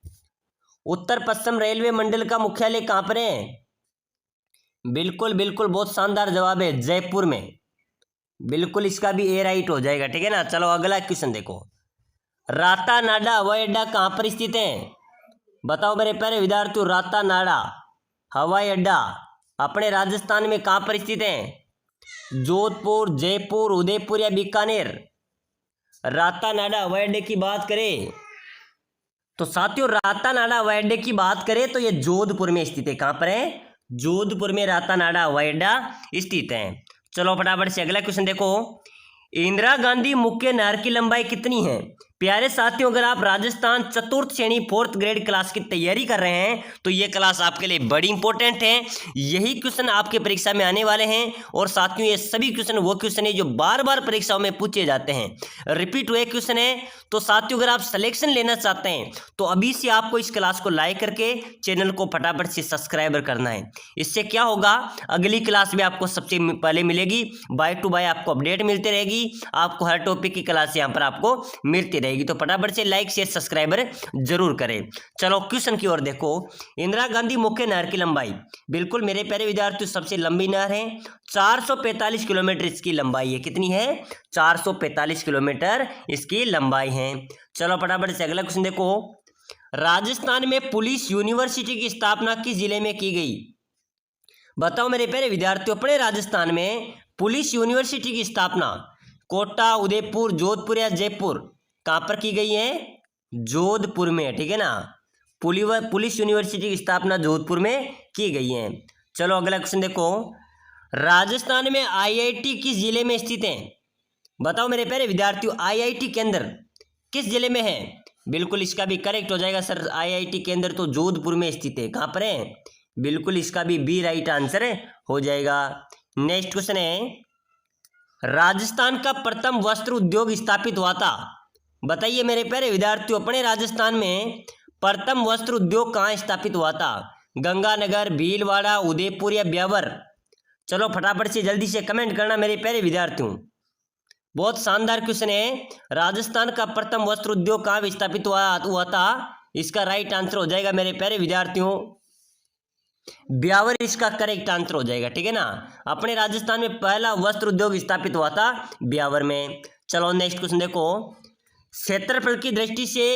उत्तर पश्चिम रेलवे मंडल का मुख्यालय कहाँ पर है? बिल्कुल बिल्कुल, बहुत शानदार जवाब है, जयपुर में। बिल्कुल इसका भी ए राइट हो जाएगा, ठीक है ना। चलो अगला क्वेश्चन देखो। रातानाडा हवाई अड्डा कहाँ पर स्थित है? बताओ मेरे प्यारे विद्यार्थियों, रातानाडा हवाई अड्डा अपने राजस्थान में कहाँ पर स्थित है? जोधपुर, जयपुर, उदयपुर या बीकानेर? रातानाडा हवाई अड्डे की बात करें तो साथियों रातानाडा हवाई अड्डे की बात करें तो ये जोधपुर में स्थित है। कहाँ पर है? जोधपुर में रातानाडा हवाई अड्डा स्थित है। चलो फटाफट से अगला क्वेश्चन देखो। इंदिरा गांधी मुख्य नहर की लंबाई कितनी है? प्यारे साथियों, अगर आप राजस्थान चतुर्थ श्रेणी 4th ग्रेड क्लास की तैयारी कर रहे हैं तो ये क्लास आपके लिए बड़ी इंपॉर्टेंट है। यही क्वेश्चन आपके परीक्षा में आने वाले हैं और साथियों ये सभी क्वेश्चन वो क्वेश्चन है जो बार बार परीक्षाओं में पूछे जाते हैं। रिपीट हुए क्वेश्चन है। तो साथियों अगर आप सिलेक्शन लेना चाहते हैं तो अभी से आपको इस क्लास को लाइक करके चैनल को फटाफट से सब्सक्राइबर करना है। इससे क्या होगा, अगली क्लास में आपको सबसे पहले मिलेगी, बाय टू बाय आपको अपडेट मिलती रहेगी, आपको हर टॉपिक की क्लास यहाँ पर आपको मिलती रहेगी। तो फटाफट से लाइक शेयर सब्सक्राइबर जरूर करें। चलो क्वेश्चन की ओर देखो। इंदिरा गांधी मुख्य नहर की लंबाई, बिल्कुल मेरे प्यारे विद्यार्थियों सबसे लंबी नहर है, 445 किलोमीटर इसकी लंबाई है। कितनी है? 445 किलोमीटर इसकी लंबाई है। चलो फटाफट से अगला क्वेश्चन देखो। राजस्थान में पुलिस यूनिवर्सिटी की स्थापना किस जिले में की गई? बताओ मेरे प्यारे विद्यार्थियों, अपने राजस्थान में पुलिस यूनिवर्सिटी की स्थापना कोटा, उदयपुर, जोधपुर या जयपुर कहाँ पर की गई है? जोधपुर में, ठीक है ना। पुलिस यूनिवर्सिटी की स्थापना जोधपुर में की गई है। चलो अगला क्वेश्चन देखो। राजस्थान में आईआईटी किस जिले में स्थित है? बताओ मेरे प्यारे विद्यार्थियों, आईआईटी केंद्र किस जिले में है? बिल्कुल इसका भी करेक्ट हो जाएगा सर, आईआईटी केंद्र तो जोधपुर में स्थित है। कहाँ पर है? बिल्कुल इसका भी बी राइट आंसर हो जाएगा। नेक्स्ट क्वेश्चन है, राजस्थान का प्रथम वस्त्र उद्योग स्थापित हुआ था। बताइए मेरे प्यारे विद्यार्थियों, अपने राजस्थान में प्रथम वस्त्र उद्योग कहाँ स्थापित हुआ था? गंगानगर, भीलवाड़ा, उदयपुर या ब्यावर? चलो फटाफट से जल्दी से कमेंट करना मेरे प्यारे विद्यार्थियों। बहुत शानदार क्वेश्चन है। राजस्थान का प्रथम वस्त्र उद्योग कहाँ स्थापित हुआ था? इसका राइट आंसर हो जाएगा मेरे प्यारे विद्यार्थियों ब्यावर, इसका करेक्ट आंसर हो जाएगा, ठीक है ना। अपने राजस्थान में पहला वस्त्र उद्योग स्थापित हुआ था ब्यावर में। चलो नेक्स्ट क्वेश्चन देखो। क्षेत्रफल की दृष्टि से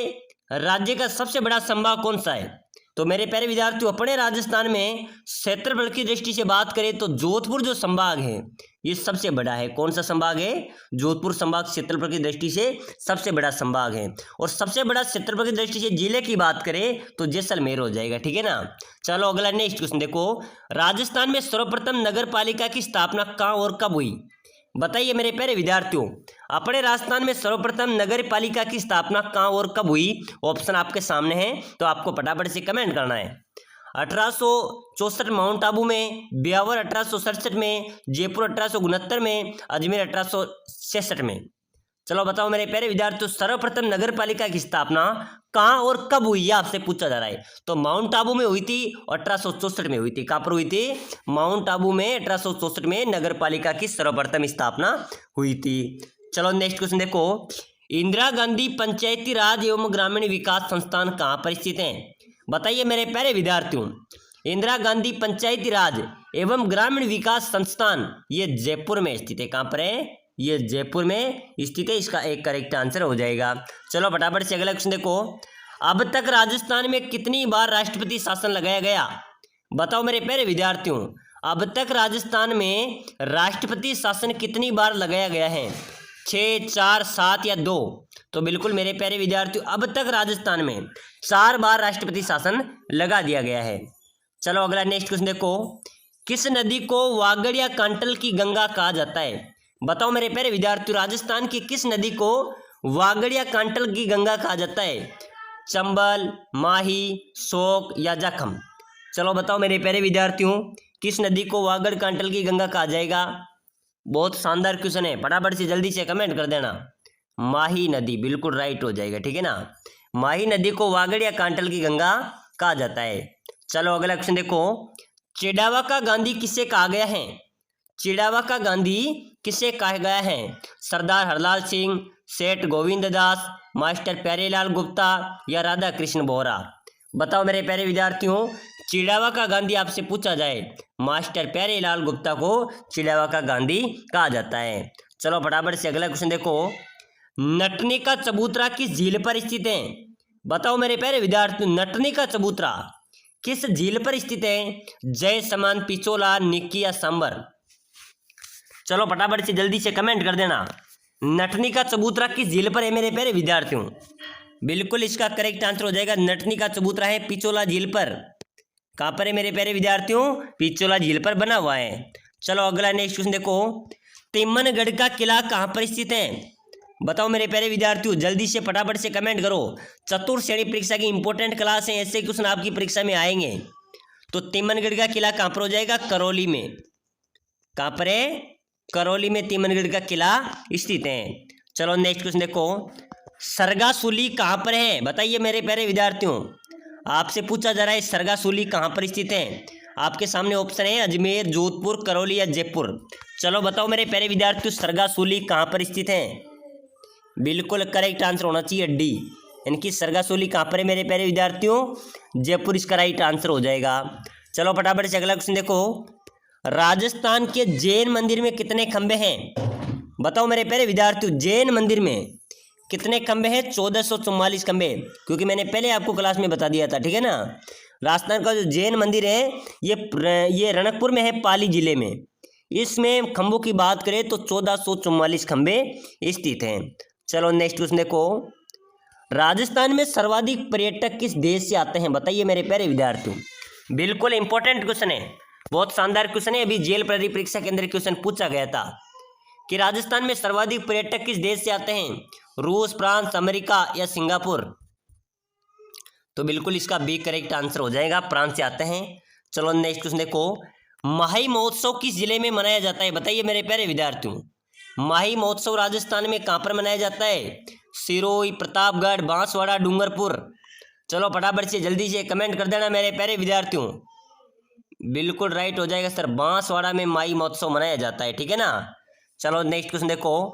राज्य का सबसे बड़ा संभाग कौन सा है? तो मेरे प्यारे विद्यार्थियों, अपने राजस्थान में क्षेत्रफल की दृष्टि से बात करें तो जोधपुर जो संभाग है ये सबसे बड़ा है। कौन सा संभाग है? जोधपुर संभाग क्षेत्रफल की दृष्टि से सबसे बड़ा संभाग है। और सबसे बड़ा क्षेत्रफल की दृष्टि से जिले की बात करें तो जैसलमेर हो जाएगा, ठीक है ना। चलो अगला नेक्स्ट क्वेश्चन देखो। राजस्थान में सर्वप्रथम नगर पालिका की स्थापना कहाँ और कब हुई? बताइए मेरे प्यारे विद्यार्थियों, अपने राजस्थान में सर्वप्रथम नगर पालिका की स्थापना कहाँ और कब हुई? ऑप्शन आपके सामने है तो आपको फटाफट से कमेंट करना है। 1864 माउंट आबू में, ब्यावर 1867 में, जयपुर 1869 में, अजमेर 1866 में। चलो बताओ मेरे प्यारे विद्यार्थियों, सर्वप्रथम नगर पालिका की स्थापना कहाँ और कब हुई है आपसे पूछा जा रहा है। तो माउंट आबू में हुई थी, 1864 में हुई थी। कहाँ पर हुई थी? माउंट आबू में 1864 में नगर पालिका की सर्वप्रथम स्थापना हुई थी। चलो नेक्स्ट क्वेश्चन देखो। इंदिरा गांधी पंचायती राज एवं ग्रामीण विकास संस्थान कहाँ पर स्थित है? बताइए मेरे प्यारे विद्यार्थियों, इंदिरा गांधी पंचायती राज एवं ग्रामीण विकास संस्थान ये जयपुर में स्थित है। कहाँ पर है? ये जयपुर में स्थित है। इसका एक करेक्ट आंसर हो जाएगा। चलो फटाफट से अगला क्वेश्चन देखो। अब तक राजस्थान में कितनी बार राष्ट्रपति शासन लगाया गया? बताओ मेरे प्यारे विद्यार्थियों, अब तक राजस्थान में राष्ट्रपति शासन कितनी बार लगाया गया है? 6, 4, 7 या 2? तो बिल्कुल मेरे प्यारे विद्यार्थियों, अब तक राजस्थान में 4 बार राष्ट्रपति शासन लगा दिया गया है। चलो अगला नेक्स्ट क्वेश्चन देखो। किस नदी को वागड़ या कांटल की गंगा कहा जाता है? बताओ मेरे प्यारे विद्यार्थियों, राजस्थान की किस नदी को वागड़ या कांटल की गंगा कहा जाता है? चंबल, माही, शोक या जाखम? चलो बताओ मेरे प्यारे विद्यार्थियों, किस नदी को वागड़ कांटल की गंगा कहा जाएगा? बहुत शानदार क्वेश्चन है, फटाफट से जल्दी से कमेंट कर देना। माही नदी बिल्कुल राइट हो जाएगा, ठीक है ना। माही नदी को वागड़ या कांटल की गंगा कहा जाता है। चलो अगला क्वेश्चन देखो। चिड़ावा का गांधी किसे कहा गया है? चिड़ावा का गांधी किसे कहा गया है? सरदार हरलाल सिंह, सेठ गोविंद दास, मास्टर प्यारेलाल गुप्ता या राधा कृष्ण बोहरा? बताओ मेरे प्यारे विद्यार्थियों, चिड़ावा का गांधी आपसे पूछा जाए, मास्टर प्यारेलाल गुप्ता को चिड़ावा का गांधी कहा जाता है। चलो फटाफट से अगला क्वेश्चन देखो। नटनी का चबूतरा किस झील पर स्थित है? बताओ मेरे प्यारे विद्यार्थियों, नटनी का चबूतरा किस झील पर स्थित है? जय समान, पिचोला, निक्की या सांबर? चलो फटाफट से जल्दी से कमेंट कर देना। नटनी का चबूतरा किस झील पर है मेरे प्यारे विद्यार्थियों? बिल्कुल इसका करेक्ट आंसर हो जाएगा, नटनी का चबूतरा है पिचोला झील पर। कहाँ पर है मेरे प्यारे विद्यार्थियों? पिचोला झील पर बना हुआ है। चलो अगला नेक्स्ट क्वेश्चन देखो, तिम्मनगढ़ का किला कहाँ पर स्थित है? बताओ मेरे प्यारे विद्यार्थियों, जल्दी से फटाफट से कमेंट करो। चतुर्थ श्रेणी परीक्षा की इंपॉर्टेंट क्लास है, ऐसे क्वेश्चन आपकी परीक्षा में आएंगे। तो तिम्मनगढ़ का किला कहाँ पर हो जाएगा? करौली में। कहाँ पर है? करौली में तिम्मनगढ़ का किला स्थित है। चलो नेक्स्ट क्वेश्चन देखो, सरगासुली कहाँ पर है? बताइए मेरे प्यारे विद्यार्थियों, आपसे पूछा जा रहा है सरगासुली कहाँ पर स्थित है। आपके सामने ऑप्शन है अजमेर, जोधपुर, करौली या जयपुर। चलो बताओ मेरे प्यारे विद्यार्थियों, सरगासुली कहाँ पर स्थित है? बिल्कुल करेक्ट आंसर होना चाहिए डी, यानी कि सरगासुली कहाँ पर है मेरे प्यारे विद्यार्थियों? जयपुर इसका राइट आंसर हो जाएगा। चलो फटाफट से अगला क्वेश्चन देखो, राजस्थान के जैन मंदिर में कितने खंबे हैं? बताओ मेरे प्यारे विद्यार्थियों, जैन मंदिर में कितने खंबे हैं? 1444 खंबे, क्योंकि मैंने पहले आपको क्लास में बता दिया था, ठीक है ना। राजस्थान का जो जैन मंदिर है ये रणकपुर में है, पाली जिले में। इसमें खंभों की बात करें तो 1444 खंबे स्थित हैं। चलो नेक्स्ट क्वेश्चन देखो, राजस्थान में सर्वाधिक पर्यटक किस देश से आते हैं? बताइए मेरे प्यारे विद्यार्थियों। बिल्कुल इंपॉर्टेंट क्वेश्चन है, बहुत शानदार क्वेश्चन है। अभी जेल प्रहरी परीक्षा के अंदर क्वेश्चन पूछा गया था कि राजस्थान में सर्वाधिक पर्यटक किस देश से आते हैं? रूस, फ्रांस, अमेरिका या सिंगापुर? तो बिल्कुल इसका बी करेक्ट आंसर हो जाएगा, फ्रांस से आते हैं। चलो नेक्स्ट क्वेश्चन देखो, माही महोत्सव किस जिले में मनाया जाता है? बताइए मेरे प्यारे विद्यार्थियों, माही महोत्सव राजस्थान में कहाँ पर मनाया जाता है? सिरोही, प्रतापगढ़, बांसवाड़ा, डूंगरपुर? चलो फटाफट से जल्दी से कमेंट कर देना मेरे प्यारे विद्यार्थियों। बिल्कुल राइट हो जाएगा सर, बांसवाड़ा में माही महोत्सव मनाया जाता है, ठीक है ना। चलो नेक्स्ट क्वेश्चन देखो,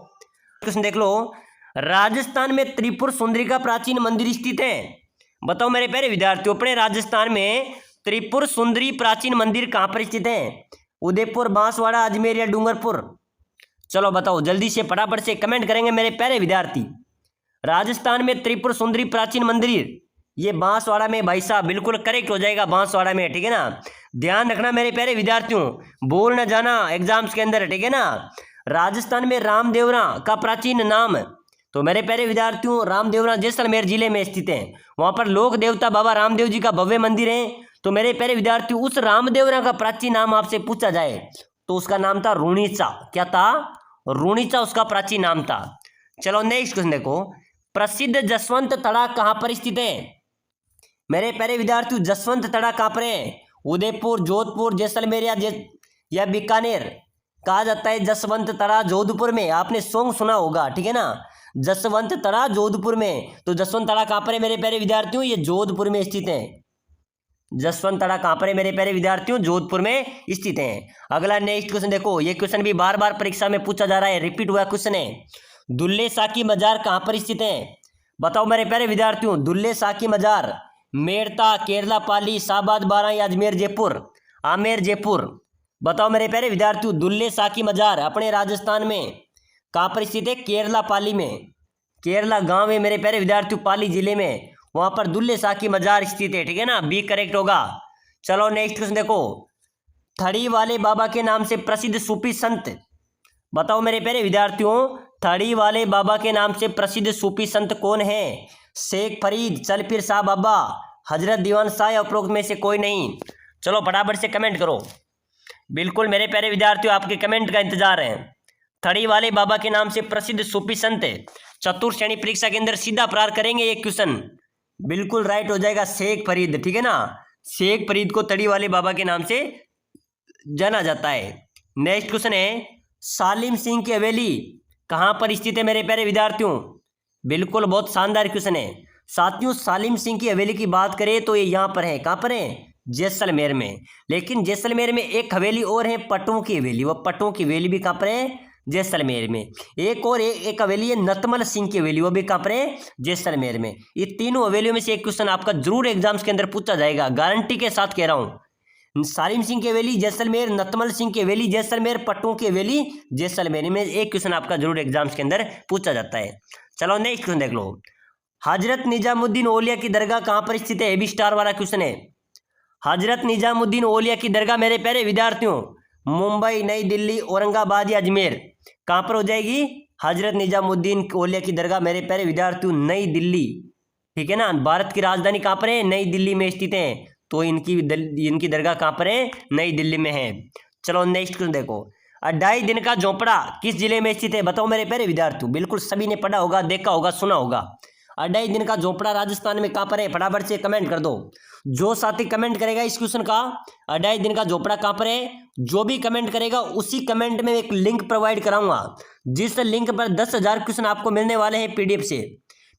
क्वेश्चन देख लो, राजस्थान में त्रिपुर सुंदरी का प्राचीन मंदिर स्थित है। बताओ मेरे प्यारे विद्यार्थियों, अपने राजस्थान में त्रिपुर सुंदरी प्राचीन मंदिर कहाँ पर स्थित है? उदयपुर, बांसवाड़ा, अजमेर या डूंगरपुर? चलो बताओ जल्दी से फटाफट से कमेंट करेंगे मेरे प्यारे विद्यार्थी। राजस्थान में त्रिपुर सुंदरी प्राचीन मंदिर ये बांसवाड़ा में भाई साहब, बिल्कुल करेक्ट हो जाएगा, बांसवाड़ा में, ठीक है ना। ध्यान रखना मेरे प्यारे विद्यार्थियों, भूल न जाना एग्जाम्स के अंदर, ठीक है ना। राजस्थान में रामदेवरा का प्राचीन नाम, तो मेरे प्यारे विद्यार्थियों रामदेवरा जैसलमेर जिले में स्थित है। वहां पर लोक देवता बाबा रामदेव जी का भव्य मंदिर है। तो मेरे प्यारे विद्यार्थियों, उस रामदेवरा का प्राचीन नाम आपसे पूछा जाए तो उसका नाम था रूणीचा। क्या था? रूणीचा उसका प्राचीन नाम था। चलो नेक्स्ट क्वेश्चन देखो, प्रसिद्ध जसवंत तड़ा कहाँ पर स्थित है? मेरे प्यारे विद्यार्थियों, जसवंत तड़ा कहाँ पर है? उदयपुर, जोधपुर, जैसलमेर या बीकानेर? कहा जाता है जसवंत तड़ा जोधपुर में, आपने सॉन्ग सुना होगा, ठीक है ना, जसवंत तड़ा जोधपुर में। तो जसवंत तड़ा कहाँ पर है मेरे प्यारे विद्यार्थियों? ये जोधपुर में स्थित है। जसवंत तड़ा कहाँ पर है मेरे प्यारे विद्यार्थियों? जोधपुर में स्थित है। अगला नेक्स्ट क्वेश्चन देखो, ये क्वेश्चन भी बार बार परीक्षा में पूछा जा रहा है, रिपीट हुआ क्वेश्चन है, दुल्ले शाह की मजार कहाँ पर स्थित है? बताओ मेरे प्यारे विद्यार्थियों, दुल्ले शाह की मजार मेड़ता, केरला पाली, शाहबाद बारा या अजमेर जयपुर? आमेर जयपुर। बताओ मेरे प्यारे विद्यार्थियों, दुल्ले शाह की मजार अपने राजस्थान में कहाँ पर स्थित है? केरला पाली में। केरला गांव है मेरे प्यारे विद्यार्थियों, पाली जिले में, वहां पर दुल्ले शाह की मजार स्थित है, ठीक है ना, बी करेक्ट होगा। चलो नेक्स्ट क्वेश्चन देखो, थड़ी वाले बाबा के नाम से प्रसिद्ध सूफी संत? बताओ मेरे प्यारे विद्यार्थियों, थड़ी वाले बाबा के नाम से प्रसिद्ध सूफी संत कौन है? शेख फरीद, चल फिर शाह बाबा, हजरत दीवान शाह या उपरोक्त में से कोई नहीं? चलो फटाफट से कमेंट करो। बिल्कुल मेरे प्यारे विद्यार्थियों, आपके कमेंट का इंतजार है। थड़ी वाले बाबा के नाम से प्रसिद्ध सूफी संत, चतुर्थ श्रेणी परीक्षा के अंदर सीधा प्रहार करेंगे ये क्वेश्चन, बिल्कुल राइट हो जाएगा, शेख फरीद, ठीक है ना। शेख फरीद को थड़ी वाले बाबा के नाम से जाना जाता है। नेक्स्ट क्वेश्चन है, सालिम सिंह की हवेली कहाँ पर स्थित है मेरे प्यारे विद्यार्थियों? बिल्कुल बहुत शानदार क्वेश्चन है साथियों। सालिम सिंह की हवेली की बात करें तो ये यहाँ पर है, कहाँ पर है? जैसलमेर में। लेकिन जैसलमेर में एक हवेली और है, पट्टों की हवेली, वो पट्टों की हवेली भी कहाँ पर है? जैसलमेर में। एक और एक हवेली है नतमल सिंह की हवेली, वो भी कहाँ पर है? जैसलमेर में। ये तीनों हवेलियों में से एक क्वेश्चन आपका जरूर एग्जाम्स के अंदर पूछा जाएगा, गारंटी के साथ कह रहा हूँ। सालिम सिंह की हवेली जैसलमेर, नतमल सिंह की हवेली जैसलमेर, पट्टों की हवेली जैसलमेर में एक क्वेश्चन आपका जरूर एग्जाम्स के अंदर पूछा जाता है। चलो नेक्स्ट क्वेश्चन देख लो, हजरत निजामुद्दीन औलिया की दरगाह कहाँ पर स्थित है? बी स्टार वाला क्वेश्चन है। हजरत निजामुद्दीन औलिया की दरगाह मेरे प्यारे विद्यार्थियों, मुंबई, नई दिल्ली, औरंगाबाद या अजमेर? कहाँ पर हो जाएगी? हजरत निजामुद्दीन औलिया की दरगाह मेरे प्यारे विद्यार्थियों नई दिल्ली, ठीक है ना। भारत की राजधानी कहाँ पर है? नई दिल्ली में स्थित है। तो इनकी दरगाह कहाँ पर है? नई दिल्ली में है। चलो नेक्स्ट क्वेश्चन देखो। 2.5 दिन का झोपड़ा किस जिले में स्थित है? बताओ मेरे प्यारे विद्यार्थियों। बिल्कुल सभी ने पढ़ा होगा, देखा होगा, सुना होगा। 2.5 दिन का झोपड़ा राजस्थान में कहाँ पर है? फटाफट से कमेंट कर दो। जो साथी कमेंट करेगा इस क्वेश्चन का 2.5 दिन का झोपड़ा कहाँ पर है, जो भी कमेंट करेगा उसी कमेंट में एक लिंक प्रोवाइड कराऊंगा, जिस लिंक पर 10,000 क्वेश्चन आपको मिलने वाले हैं पीडीएफ से।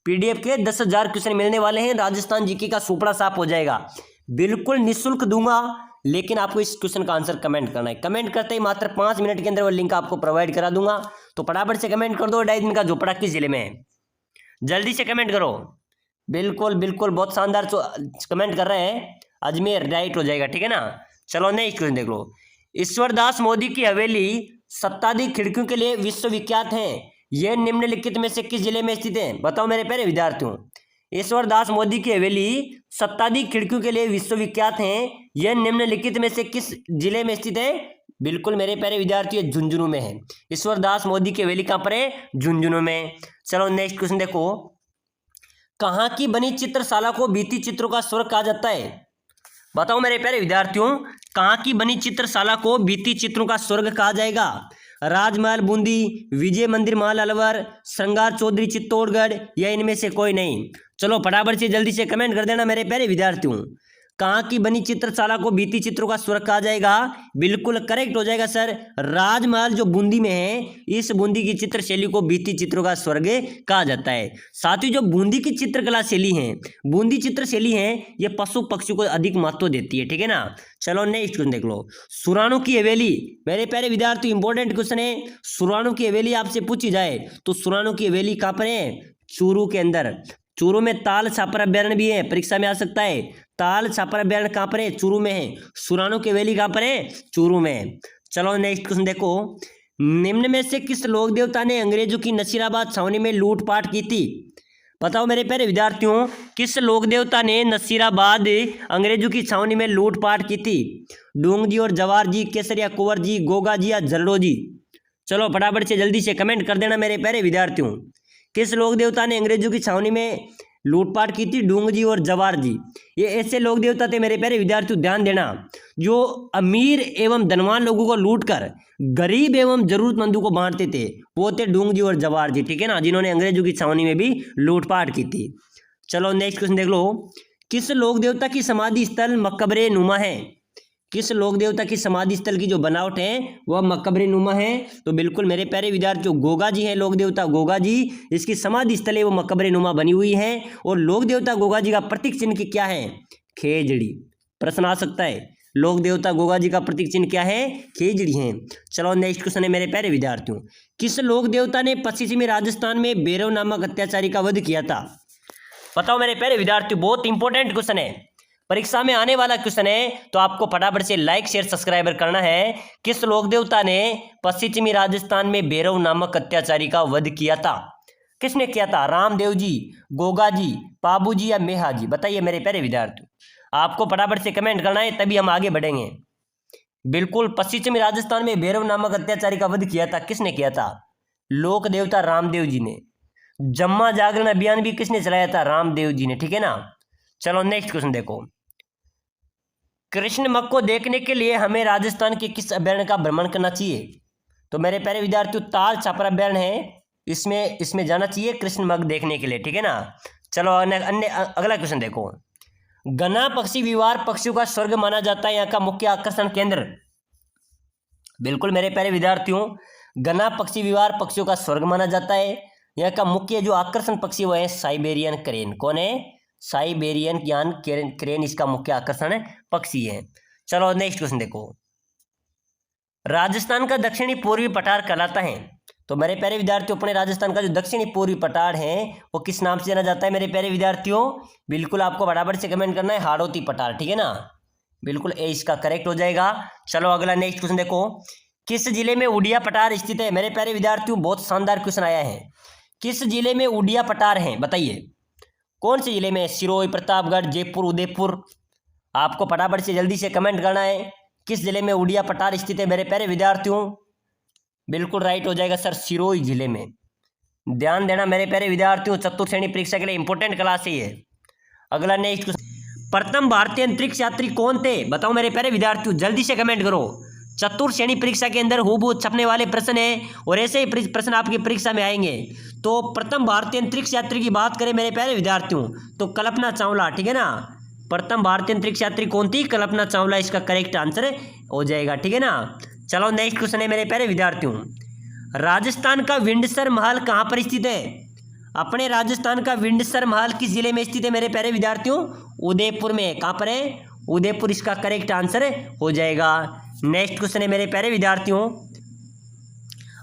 पीडीएफ के 10,000 क्वेश्चन मिलने वाले हैं। राजस्थान जीके का सुपड़ा साफ हो जाएगा, बिल्कुल निःशुल्क दूंगा। लेकिन आपको इस क्वेश्चन का आंसर कमेंट करना है। कमेंट करते ही मात्र 5 मिनट के अंदर वो लिंक आपको प्रोवाइड करा दूंगा। तो फटाफट से कमेंट कर दो 2.5 दिन का झोपड़ा किस जिले में है। जल्दी से कमेंट करो। बिल्कुल बिल्कुल बहुत शानदार कमेंट कर रहे हैं। अजमेर राइट हो जाएगा, ठीक है ना। चलो नेक्स्ट क्वेश्चन देख लो। ईश्वरदास मोदी की हवेली 27 खिड़कियों के लिए विश्वविख्यात है। यह निम्नलिखित में से किस जिले में स्थित है? बताओ मेरे प्यारे विद्यार्थियों। ईश्वरदास मोदी की हवेली 27 खिड़कियों के लिए विश्वविख्यात है। यह निम्नलिखित में से किस जिले में स्थित है? बिल्कुल मेरे प्यारे विद्यार्थियों झुंझुनू में है। ईश्वरदास मोदी की हवेली कहाँ पर है? झुंझुनू में। चलो नेक्स्ट क्वेश्चन देखो। कहाँ की बनी चित्रशाला को भित्ति चित्रों का स्वर्ग कहा जाता है? बताओ मेरे प्यारे विद्यार्थियों, कहाँ की बनी चित्रशाला को भित्ति चित्रों का स्वर्ग कहा जाएगा? राजमहल बूंदी, विजय मंदिर महल अलवर, श्रृंगार चौधरी चित्तौड़गढ़, या इनमें से कोई नहीं? चलो फटाफट से जल्दी से कमेंट कर देना मेरे प्यारे विद्यार्थियों। कहाँ की बनी चित्रशाला को भित्ति चित्रों का स्वर्ग कहा जाएगा? बिल्कुल करेक्ट हो जाएगा सर। राजमहल जो बूंदी में है, इस बूंदी की चित्र शैली को भित्ति चित्रों का स्वर्ग कहा जाता है। साथ ही जो बूंदी की चित्रकला शैली है, बूंदी चित्र शैली है, ये पशु पक्षी को अधिक महत्व देती है, ठीक है ना। चलो नेक्स्ट क्वेश्चन देख लो। सुराणों की हवेली, मेरे प्यारे विद्यार्थी इंपॉर्टेंट क्वेश्चन है। सुराणों की हवेली आपसे पूछी जाए तो सुराणों की हवेली कहाँ पर है? चूरू के अंदर। चूरू में ताल छापर अभ्यारण्य भी है, परीक्षा में आ सकता है। ताल छापर अभ्यारण्य कहाँ पर है? चूरू में है। सुराणों की हवेली कहाँ पर है? चूरू में। चलो नेक्स्ट क्वेश्चन देखो। निम्न में से किस लोक देवता ने अंग्रेजों की नसीराबाद छावनी में लूटपाट की थी? बताओ मेरे प्यारे विद्यार्थियों, किस लोक देवता ने नसीराबाद अंग्रेजों की छावनी में लूटपाट की थी? डूंग जी और जवार जी, केसरिया कुंवर जी, गोगा जी या जरडो जी? चलो फटाफट से जल्दी से कमेंट कर देना मेरे प्यारे विद्यार्थियों। किस लोक देवता ने अंग्रेजों की छावनी में लूटपाट की थी? डूंग जी और जवार जी। ये ऐसे लोक देवता थे मेरे प्यारे विद्यार्थियों, ध्यान देना, जो अमीर एवं धनवान लोगों को लूटकर गरीब एवं जरूरतमंदों को बांटते थे। वो थे डूंग जी और जवार जी, ठीक है ना, जिन्होंने अंग्रेजों की छावनी में भी लूटपाट की थी। चलो नेक्स्ट क्वेश्चन देख लो। किस लोक देवता की समाधि स्थल मकबरे नुमा है? किस लोक देवता की समाधि स्थल की जो बनावट है वह मकबरे नुमा है? तो बिल्कुल मेरे प्यारे विद्यार्थियों गोगा जी हैं लोक देवता गोगा जी। इसकी समाधि स्थल है वो मकबरे नुमा बनी हुई है। और लोक देवता गोगा जी का प्रतीक चिन्ह क्या है? खेजड़ी। प्रश्न आ सकता है, लोक देवता गोगा जी का प्रतीक चिन्ह क्या है? खेजड़ी है। चलो नेक्स्ट क्वेश्चन है मेरे प्यारे विद्यार्थियों। किस लोक देवता ने पश्चिमी राजस्थान में भैरव नामक अत्याचारी का वध किया था? बताओ मेरे प्यारे विद्यार्थियों, बहुत इंपॉर्टेंट क्वेश्चन है, परीक्षा में आने वाला क्वेश्चन है। तो आपको फटाफट से लाइक शेयर सब्सक्राइबर करना है। किस लोक देवता ने पश्चिमी राजस्थान में भैरव नामक अत्याचारी का वध किया था? किसने किया था? रामदेव जी, गोगा जी, पाबू जी या मेहा जी? बताइए मेरे प्यारे विद्यार्थियों, आपको फटाफट से कमेंट करना है, तभी हम आगे बढ़ेंगे। बिल्कुल पश्चिमी राजस्थान में भैरव नामक अत्याचारी का वध किया था, किसने किया था? लोक देवता रामदेव जी ने। जम्मा जागरण अभियान भी किसने चलाया था? रामदेव जी ने, ठीक है ना। चलो नेक्स्ट क्वेश्चन देखो। कृष्ण मग को देखने के लिए हमें राजस्थान के किस अभ्यारण्य का भ्रमण करना चाहिए? तो मेरे प्यारे विद्यार्थियों ताल छापर अभ्यारण्य है, इसमें जाना चाहिए कृष्ण मग देखने के लिए, ठीक है ना। चलो अगला क्वेश्चन देखो। गना पक्षी विवार पक्षियों का स्वर्ग माना जाता है, यहाँ का मुख्य आकर्षण केंद्र? बिल्कुल मेरे प्यारे विद्यार्थियों, गना पक्षी विवार पक्षियों का स्वर्ग माना जाता है। यहाँ का मुख्य जो आकर्षण पक्षी वो है साइबेरियन क्रेन। कौन है? साइबेरियन यान क्रेन इसका मुख्य आकर्षण पक्षी है। चलो नेक्स्ट क्वेश्चन देखो। राजस्थान का दक्षिणी पूर्वी पठार कहलाता है। तो मेरे प्यारे विद्यार्थियों, अपने राजस्थान का जो दक्षिणी पूर्वी पठार है वो किस नाम से जाना जाता है मेरे प्यारे विद्यार्थियों? बिल्कुल आपको बराबर से कमेंट करना है, हाड़ौती पठार, ठीक है ना। बिल्कुल ए इसका करेक्ट हो जाएगा। चलो अगला नेक्स्ट क्वेश्चन देखो। किस जिले में उड़िया पठार स्थित है? मेरे प्यारे विद्यार्थियों बहुत शानदार क्वेश्चन आया है। किस जिले में उड़िया पठार है? बताइए कौन से जिले में? सिरोही, प्रतापगढ़, जयपुर, उदयपुर? आपको फटाफट से जल्दी से कमेंट करना है किस जिले में उड़िया पठार स्थित है मेरे प्यारे विद्यार्थियों। बिल्कुल राइट हो जाएगा सर, सिरोही जिले में। ध्यान देना मेरे प्यारे विद्यार्थियों, चतुर्थ श्रेणी परीक्षा के लिए इंपॉर्टेंट क्लास है ये। अगला नेक्स्ट क्वेश्चन, प्रथम भारतीय अंतरिक्ष यात्री कौन थे? बताओ मेरे प्यारे विद्यार्थियों, जल्दी से कमेंट करो। चतुर्थ श्रेणी परीक्षा के अंदर हूबहू छपने वाले प्रश्न है और ऐसे ही प्रश्न आपकी परीक्षा में आएंगे। तो प्रथम भारतीय अंतरिक्ष यात्री की बात करें मेरे प्यारे विद्यार्थियों तो कल्पना चावला, ठीक है ना। प्रथम भारतीय अंतरिक्ष यात्री कौन थी? कल्पना चावला इसका करेक्ट आंसर हो जाएगा, ठीक है ना। चलो नेक्स्ट क्वेश्चन है मेरे प्यारे विद्यार्थियों, राजस्थान का विंडसर महल कहाँ पर स्थित है? अपने राजस्थान का विंडसर महल किस जिले में स्थित है मेरे प्यारे विद्यार्थियों? उदयपुर में। कहाँ पर है? उदयपुर इसका करेक्ट आंसर हो जाएगा। नेक्स्ट क्वेश्चन है मेरे प्यारे विद्यार्थियों,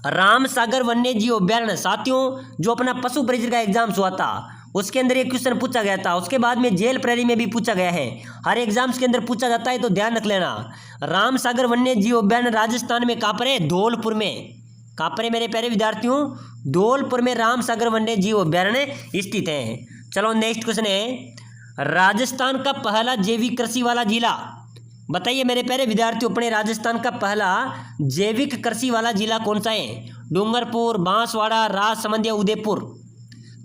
राम सागर वन्य जीव अभ्यारण्य, साथियों जो अपना पशु परिचय का एग्जाम हुआ था उसके अंदर एक क्वेश्चन पूछा गया था, उसके बाद में जेल प्रहरी में भी पूछा गया है, हर एग्जाम्स के अंदर पूछा जाता है तो ध्यान रख लेना। राम सागर वन्य जीव अभ्यारण्य राजस्थान में कहाँ पर है? धौलपुर में। कहाँ पर है मेरे प्यारे विद्यार्थियों? धौलपुर में राम सागर वन्य जीव अभ्यारण्य स्थित है। चलो नेक्स्ट क्वेश्चन है, राजस्थान का पहला जैविक कृषि वाला जिला, बताइए मेरे प्यारे विद्यार्थियों, अपने राजस्थान का पहला जैविक कृषि वाला जिला कौन सा है? डूंगरपुर, बांसवाड़ा, राजसमंद या उदयपुर?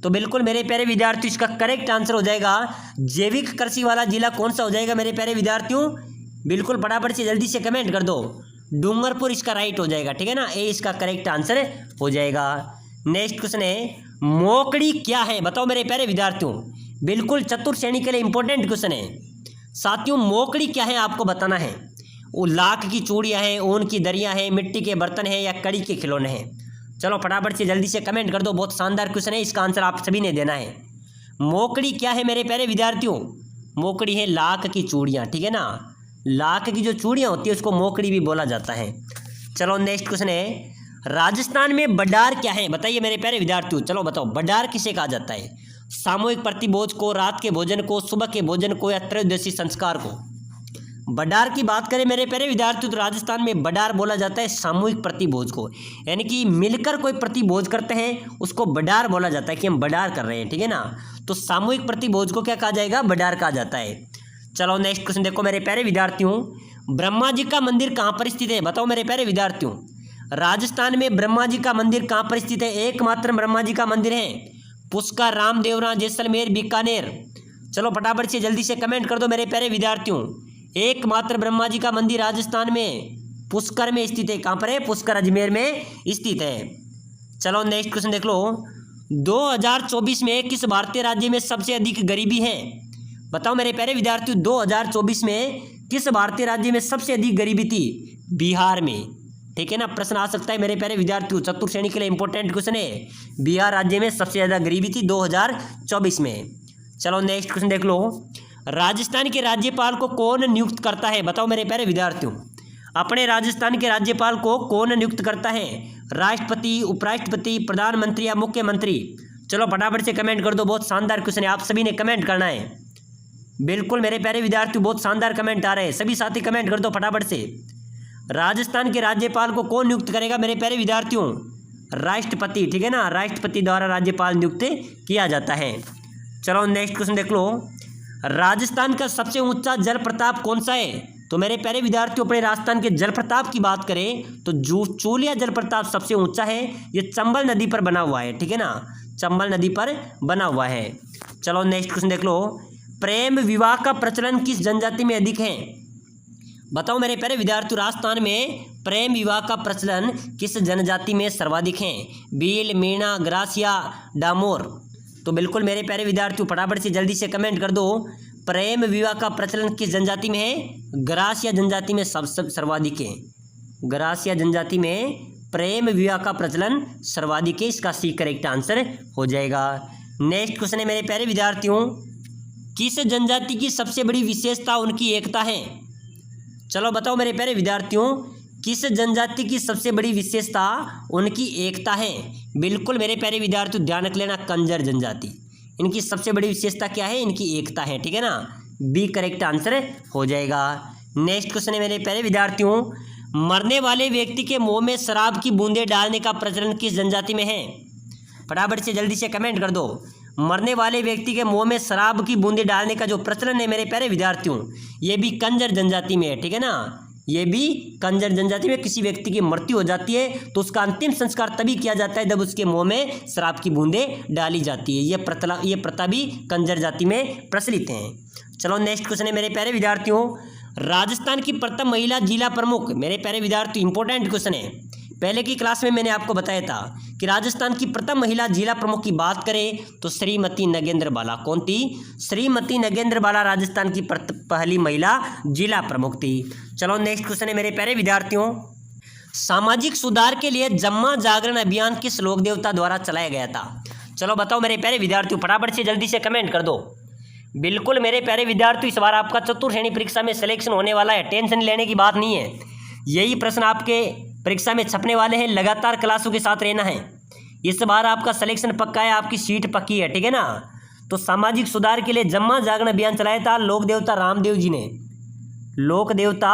तो बिल्कुल मेरे प्यारे विद्यार्थियों इसका करेक्ट आंसर हो जाएगा जैविक कृषि वाला जिला कौन सा हो जाएगा मेरे प्यारे विद्यार्थियों? बिल्कुल फटाफट से जल्दी से कमेंट कर दो, डूंगरपुर इसका राइट हो जाएगा, ठीक है ना। ए इसका करेक्ट आंसर हो जाएगा। नेक्स्ट क्वेश्चन है, मोकड़ी क्या है? बताओ मेरे प्यारे विद्यार्थियों, बिल्कुल चतुर्थ श्रेणी के लिए इंपॉर्टेंट क्वेश्चन है साथियों। मोकड़ी क्या है आपको बताना है। वो लाख की चूड़ियाँ हैं, ऊन की दरियाँ हैं, मिट्टी के बर्तन हैं या कड़ी के खिलौने हैं? चलो फटाफट से जल्दी से कमेंट कर दो, बहुत शानदार क्वेश्चन है, इसका आंसर आप सभी ने देना है। मोकड़ी क्या है मेरे प्यारे विद्यार्थियों? मोकड़ी है लाख की चूड़ियाँ, ठीक है ना। लाख की जो चूड़ियाँ होती है उसको मोकड़ी भी बोला जाता है। चलो नेक्स्ट क्वेश्चन है, राजस्थान में बडार क्या है? बताइए मेरे प्यारे विद्यार्थियों, चलो बताओ बडार किसे कहा जाता है? सामूहिक प्रतिभोज को, रात के भोजन को, सुबह के भोजन को या त्रयोदशी संस्कार को? बडार की बात करें मेरे प्यारे विद्यार्थियों तो राजस्थान में बडार बोला जाता है सामूहिक प्रतिभोज को, यानी कि मिलकर कोई प्रतिभोज करते हैं उसको बडार बोला जाता है कि हम बडार कर रहे हैं, ठीक है ना। तो सामूहिक प्रतिभोज को क्या कहा जाएगा? बडार कहा जाता है। चलो नेक्स्ट क्वेश्चन देखो मेरे प्यारे विद्यार्थियों, ब्रह्मा जी का मंदिर कहाँ पर स्थित है? बताओ मेरे प्यारे विद्यार्थियों, राजस्थान में ब्रह्मा जी का मंदिर कहाँ पर स्थित है? एकमात्र ब्रह्मा जी का मंदिर है पुष्कर, रामदेवरा, जैसलमेर, बीकानेर? चलो फटाफट से जल्दी से कमेंट कर दो मेरे प्यारे विद्यार्थियों, एकमात्र ब्रह्मा जी का मंदिर राजस्थान में पुष्कर में स्थित है। कहाँ पर है? पुष्कर, अजमेर में स्थित है। चलो नेक्स्ट क्वेश्चन देख लो, 2024 में किस भारतीय राज्य में सबसे अधिक गरीबी है? बताओ मेरे प्यारे विद्यार्थियों, 2024 में किस भारतीय राज्य में सबसे अधिक गरीबी थी? बिहार में, ठीक है ना। प्रश्न आ सकता है मेरे प्यारे विद्यार्थियों, चतुर्थ श्रेणी के लिए इंपॉर्टेंट क्वेश्चन है, बिहार राज्य में सबसे ज़्यादा गरीबी थी 2024 में। चलो नेक्स्ट क्वेश्चन देख लो, राजस्थान के राज्यपाल को कौन नियुक्त करता है? बताओ मेरे प्यारे विद्यार्थियों, अपने राजस्थान के राज्यपाल को कौन नियुक्त करता है? राष्ट्रपति, उपराष्ट्रपति, प्रधानमंत्री या मुख्यमंत्री? चलो फटाफट से कमेंट कर दो, बहुत शानदार क्वेश्चन है, आप सभी ने कमेंट करना है। बिल्कुल मेरे प्यारे विद्यार्थियों बहुत शानदार कमेंट आ रहे हैं, सभी साथी कमेंट कर दो फटाफट से। राजस्थान के राज्यपाल को कौन नियुक्त करेगा मेरे प्यारे विद्यार्थियों? राष्ट्रपति, ठीक है ना, राष्ट्रपति द्वारा राज्यपाल नियुक्त किया जाता है। चलो नेक्स्ट क्वेश्चन देख लो, राजस्थान का सबसे ऊंचा जल प्रताप कौन सा है? तो मेरे प्यारे विद्यार्थियों, अपने राजस्थान के जल प्रताप की बात करें तो चूलिया जल प्रताप सबसे ऊंचा है, ये चंबल नदी पर बना हुआ है, ठीक है ना, चंबल नदी पर बना हुआ है। चलो नेक्स्ट क्वेश्चन देख लो, प्रेम विवाह का प्रचलन किस जनजाति में अधिक है? बताओ मेरे प्यारे विद्यार्थियों, राजस्थान में प्रेम विवाह का प्रचलन किस जनजाति में सर्वाधिक है? भील, मीणा, ग्रासिया, डामोर? तो बिल्कुल मेरे प्यारे विद्यार्थियों फटाफट से जल्दी से कमेंट कर दो, प्रेम विवाह का प्रचलन किस जनजाति में है? ग्रासिया जनजाति में सब सर्वाधिक है। ग्रासिया जनजाति में प्रेम विवाह का प्रचलन सर्वाधिक है, इसका सी करेक्ट आंसर हो जाएगा। नेक्स्ट क्वेश्चन है मेरे प्यारे विद्यार्थियों, किस जनजाति की सबसे बड़ी विशेषता उनकी एकता है? चलो बताओ मेरे प्यारे विद्यार्थियों, किस जनजाति की सबसे बड़ी विशेषता उनकी एकता है? बिल्कुल मेरे प्यारे विद्यार्थियों ध्यान रख लेना, कंजर जनजाति, इनकी सबसे बड़ी विशेषता क्या है? इनकी एकता है, ठीक है ना, बी करेक्ट आंसर हो जाएगा। नेक्स्ट क्वेश्चन है मेरे प्यारे विद्यार्थियों, मरने वाले व्यक्ति के मुंह में शराब की बूंदें डालने का प्रचलन किस जनजाति में है? फटाफट से जल्दी से कमेंट कर दो, मरने वाले व्यक्ति के मुंह में शराब की बूंदें डालने का जो प्रचलन है मेरे प्यारे विद्यार्थियों, ये भी कंजर जनजाति में है, ठीक है ना, ये भी कंजर जनजाति में किसी व्यक्ति की मृत्यु हो जाती है तो उसका अंतिम संस्कार तभी किया जाता है जब उसके मुंह में शराब की बूंदें डाली जाती है। ये प्रथा भी कंजर जाति में प्रचलित है। चलो नेक्स्ट क्वेश्चन है मेरे प्यारे विद्यार्थियों, राजस्थान की प्रथम महिला जिला प्रमुख। मेरे प्यारे विद्यार्थियों इंपॉर्टेंट क्वेश्चन है, पहले की क्लास में मैंने आपको बताया था कि राजस्थान की प्रथम महिला जिला प्रमुख की बात करें तो श्रीमती नगेंद्र बाला। कौन थी? श्रीमती नगेंद्र बाला राजस्थान की पहली महिला जिला प्रमुख थी। चलो नेक्स्ट क्वेश्चन है मेरे प्यारे विद्यार्थियों, सामाजिक सुधार के लिए जम्मा जागरण अभियान किस लोक देवता द्वारा चलाया गया था? चलो बताओ मेरे प्यारे विद्यार्थियों, फटाफट से जल्दी से कमेंट कर दो। बिल्कुल मेरे प्यारे विद्यार्थियों, इस बार आपका चतुर्थ श्रेणी परीक्षा में सिलेक्शन होने वाला है, टेंशन लेने की बात नहीं है। यही प्रश्न आपके परीक्षा में छपने वाले हैं, लगातार क्लासों के साथ रहना है। इस बार आपका सिलेक्शन पक्का है, आपकी सीट पक्की है, ठीक है ना। तो सामाजिक सुधार के लिए जम्मा जागरण अभियान चलाया था लोक देवता रामदेव जी ने, लोक देवता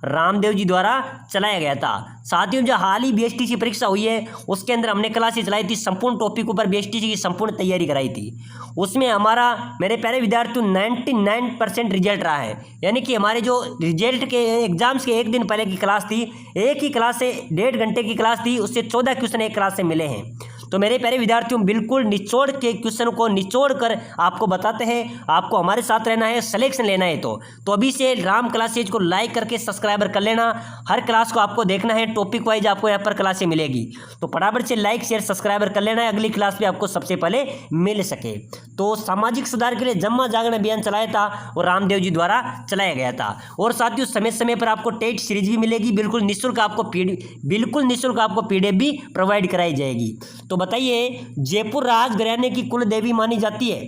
रामदेव जी द्वारा चलाया गया था। साथियों जो हाल ही बीएसटीसी परीक्षा हुई है उसके अंदर हमने क्लासेस चलाई थी, संपूर्ण टॉपिक ऊपर बीएसटीसी की संपूर्ण तैयारी कराई थी। उसमें हमारा मेरे प्यारे विद्यार्थियों 99% रिजल्ट रहा है, यानी कि हमारे जो रिजल्ट के एग्जाम्स के एक दिन पहले की क्लास थी, एक ही क्लास से 1.5 घंटे की क्लास थी, उससे 14 क्वेश्चन एक क्लास से मिले हैं। तो मेरे प्यारे विद्यार्थियों बिल्कुल निचोड़ के क्वेश्चन को निचोड़ कर आपको बताते हैं, आपको हमारे साथ रहना है, सिलेक्शन लेना है तो अभी से राम क्लासेज को लाइक करके सब्सक्राइबर कर लेना। हर क्लास को आपको देखना है, टॉपिक वाइज आपको यहाँ पर क्लासें मिलेगी, तो फटाफट से लाइक शेयर सब्सक्राइबर कर लेना है, अगली क्लास भी आपको सबसे पहले मिल सके। तो सामाजिक सुधार के लिए जम्मा जागरण अभियान चलाया था और रामदेव जी द्वारा चलाया गया था। और साथियों समय समय पर आपको टेट सीरीज भी मिलेगी, बिल्कुल निःशुल्क आपको पीडीएफ भी प्रोवाइड कराई जाएगी। तो बताइए जयपुर राजघराने की कुल देवी मानी जाती है?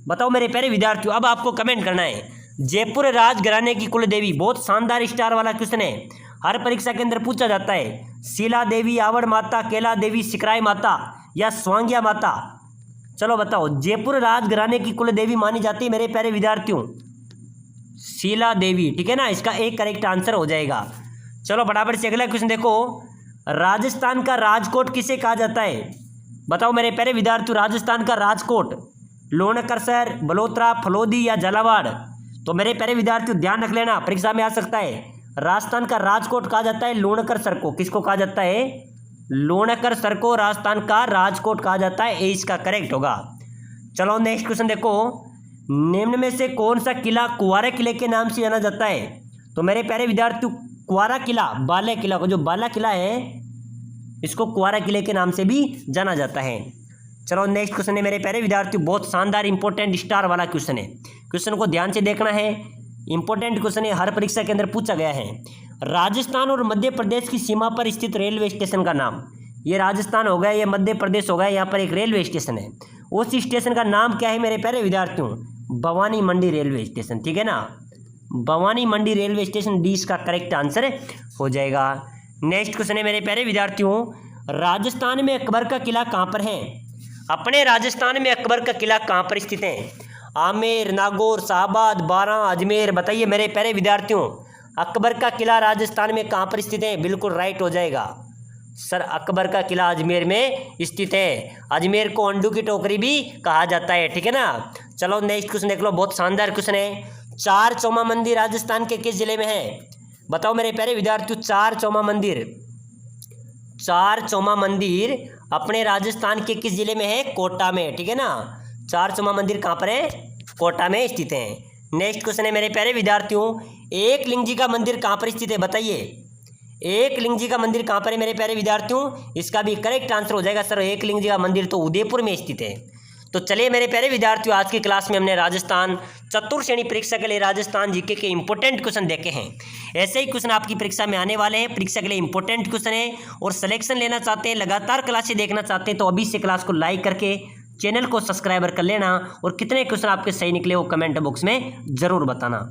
बताओ मेरे प्यारे विद्यार्थियों, अब आपको कमेंट करना है। जयपुर राजघराने की कुल देवी, बहुत शानदार स्टार वाला क्वेश्चन है, हर परीक्षा के अंदर पूछा जाता है। शीला देवी, आवड़ माता, केला देवी, सिकराई माता या स्वांग्या माता? चलो बताओ, जयपुर राजघराने की कुल देवी मानी जाती है मेरे प्यारे विद्यार्थियों शीला देवी, ठीक है ना, इसका एक करेक्ट आंसर हो जाएगा। चलो फटाफट से अगला क्वेश्चन देखो, राजस्थान का राजकोट किसे कहा जाता है? बताओ मेरे प्यारे विद्यार्थियों, राजस्थान का राजकोट लोणकरसर, बलोत्रा, फलोदी या झालावाड़? तो मेरे प्यारे विद्यार्थियों ध्यान रख लेना, परीक्षा में आ सकता है। राजस्थान का राजकोट कहा जाता है लोणकरसर को। किसको कहा जाता है? लोणकरसर को राजस्थान का राजकोट कहा जाता है, ये इसका करेक्ट होगा। चलो नेक्स्ट क्वेश्चन देखो, निम्न में से कौन सा किला कुंवारा किले के नाम से जाना जाता है? तो मेरे प्यारे विद्यार्थियों कुंवारा किला, बाला किला को, जो बाला किला है इसको कुंवारा किले के नाम से भी जाना जाता है। चलो नेक्स्ट क्वेश्चन है मेरे प्यारे विद्यार्थियों, बहुत शानदार इंपॉर्टेंट स्टार वाला क्वेश्चन है, क्वेश्चन को ध्यान से देखना है, इंपॉर्टेंट क्वेश्चन है, हर परीक्षा के अंदर पूछा गया है। राजस्थान और मध्य प्रदेश की सीमा पर स्थित रेलवे स्टेशन का नाम? ये राजस्थान हो गया, ये मध्य प्रदेश हो गया, यहाँ पर एक रेलवे स्टेशन है, उस स्टेशन का नाम क्या है मेरे प्यारे विद्यार्थियों? भवानी मंडी रेलवे स्टेशन, ठीक है ना, भवानी मंडी रेलवे स्टेशन, डी इसका करेक्ट आंसर हो जाएगा। नेक्स्ट क्वेश्चन है मेरे प्यारे विद्यार्थियों, राजस्थान में अकबर का किला कहाँ पर है? अपने राजस्थान में अकबर का किला कहाँ पर स्थित है? आमेर, नागौर, शाहबाद, बारां, अजमेर? बताइए मेरे प्यारे विद्यार्थियों, अकबर का किला राजस्थान में कहाँ पर स्थित है? बिल्कुल राइट हो जाएगा सर, अकबर का किला अजमेर में स्थित है। अजमेर को अंडू की टोकरी भी कहा जाता है, ठीक है ना। चलो नेक्स्ट क्वेश्चन देख लो, बहुत शानदार क्वेश्चन है, चार चौमा मंदिर राजस्थान के किस जिले में है? बताओ मेरे प्यारे विद्यार्थियों, चार चौमा मंदिर अपने राजस्थान के किस जिले में है? कोटा में, ठीक है ना, चार चौमा मंदिर कहाँ पर है? कोटा में स्थित है। नेक्स्ट क्वेश्चन है मेरे प्यारे विद्यार्थियों, एक लिंग जी का मंदिर कहाँ पर स्थित है? बताइए एक लिंग जी का मंदिर कहाँ पर है मेरे प्यारे विद्यार्थियों? इसका भी करेक्ट आंसर हो जाएगा सर, एक लिंग जी का मंदिर तो उदयपुर में स्थित है। तो चलिए मेरे प्यारे विद्यार्थियों, आज की क्लास में हमने राजस्थान चतुर्थ श्रेणी परीक्षा के लिए राजस्थान जीके के इंपॉर्टेंट क्वेश्चन देखे हैं। ऐसे ही क्वेश्चन आपकी परीक्षा में आने वाले हैं, परीक्षा के लिए इंपॉर्टेंट क्वेश्चन है, और सिलेक्शन लेना चाहते हैं, लगातार क्लासें देखना चाहते हैं, तो अभी से क्लास को लाइक करके चैनल को सब्सक्राइबर कर लेना, और कितने क्वेश्चन आपके सही निकले वो कमेंट बॉक्स में ज़रूर बताना।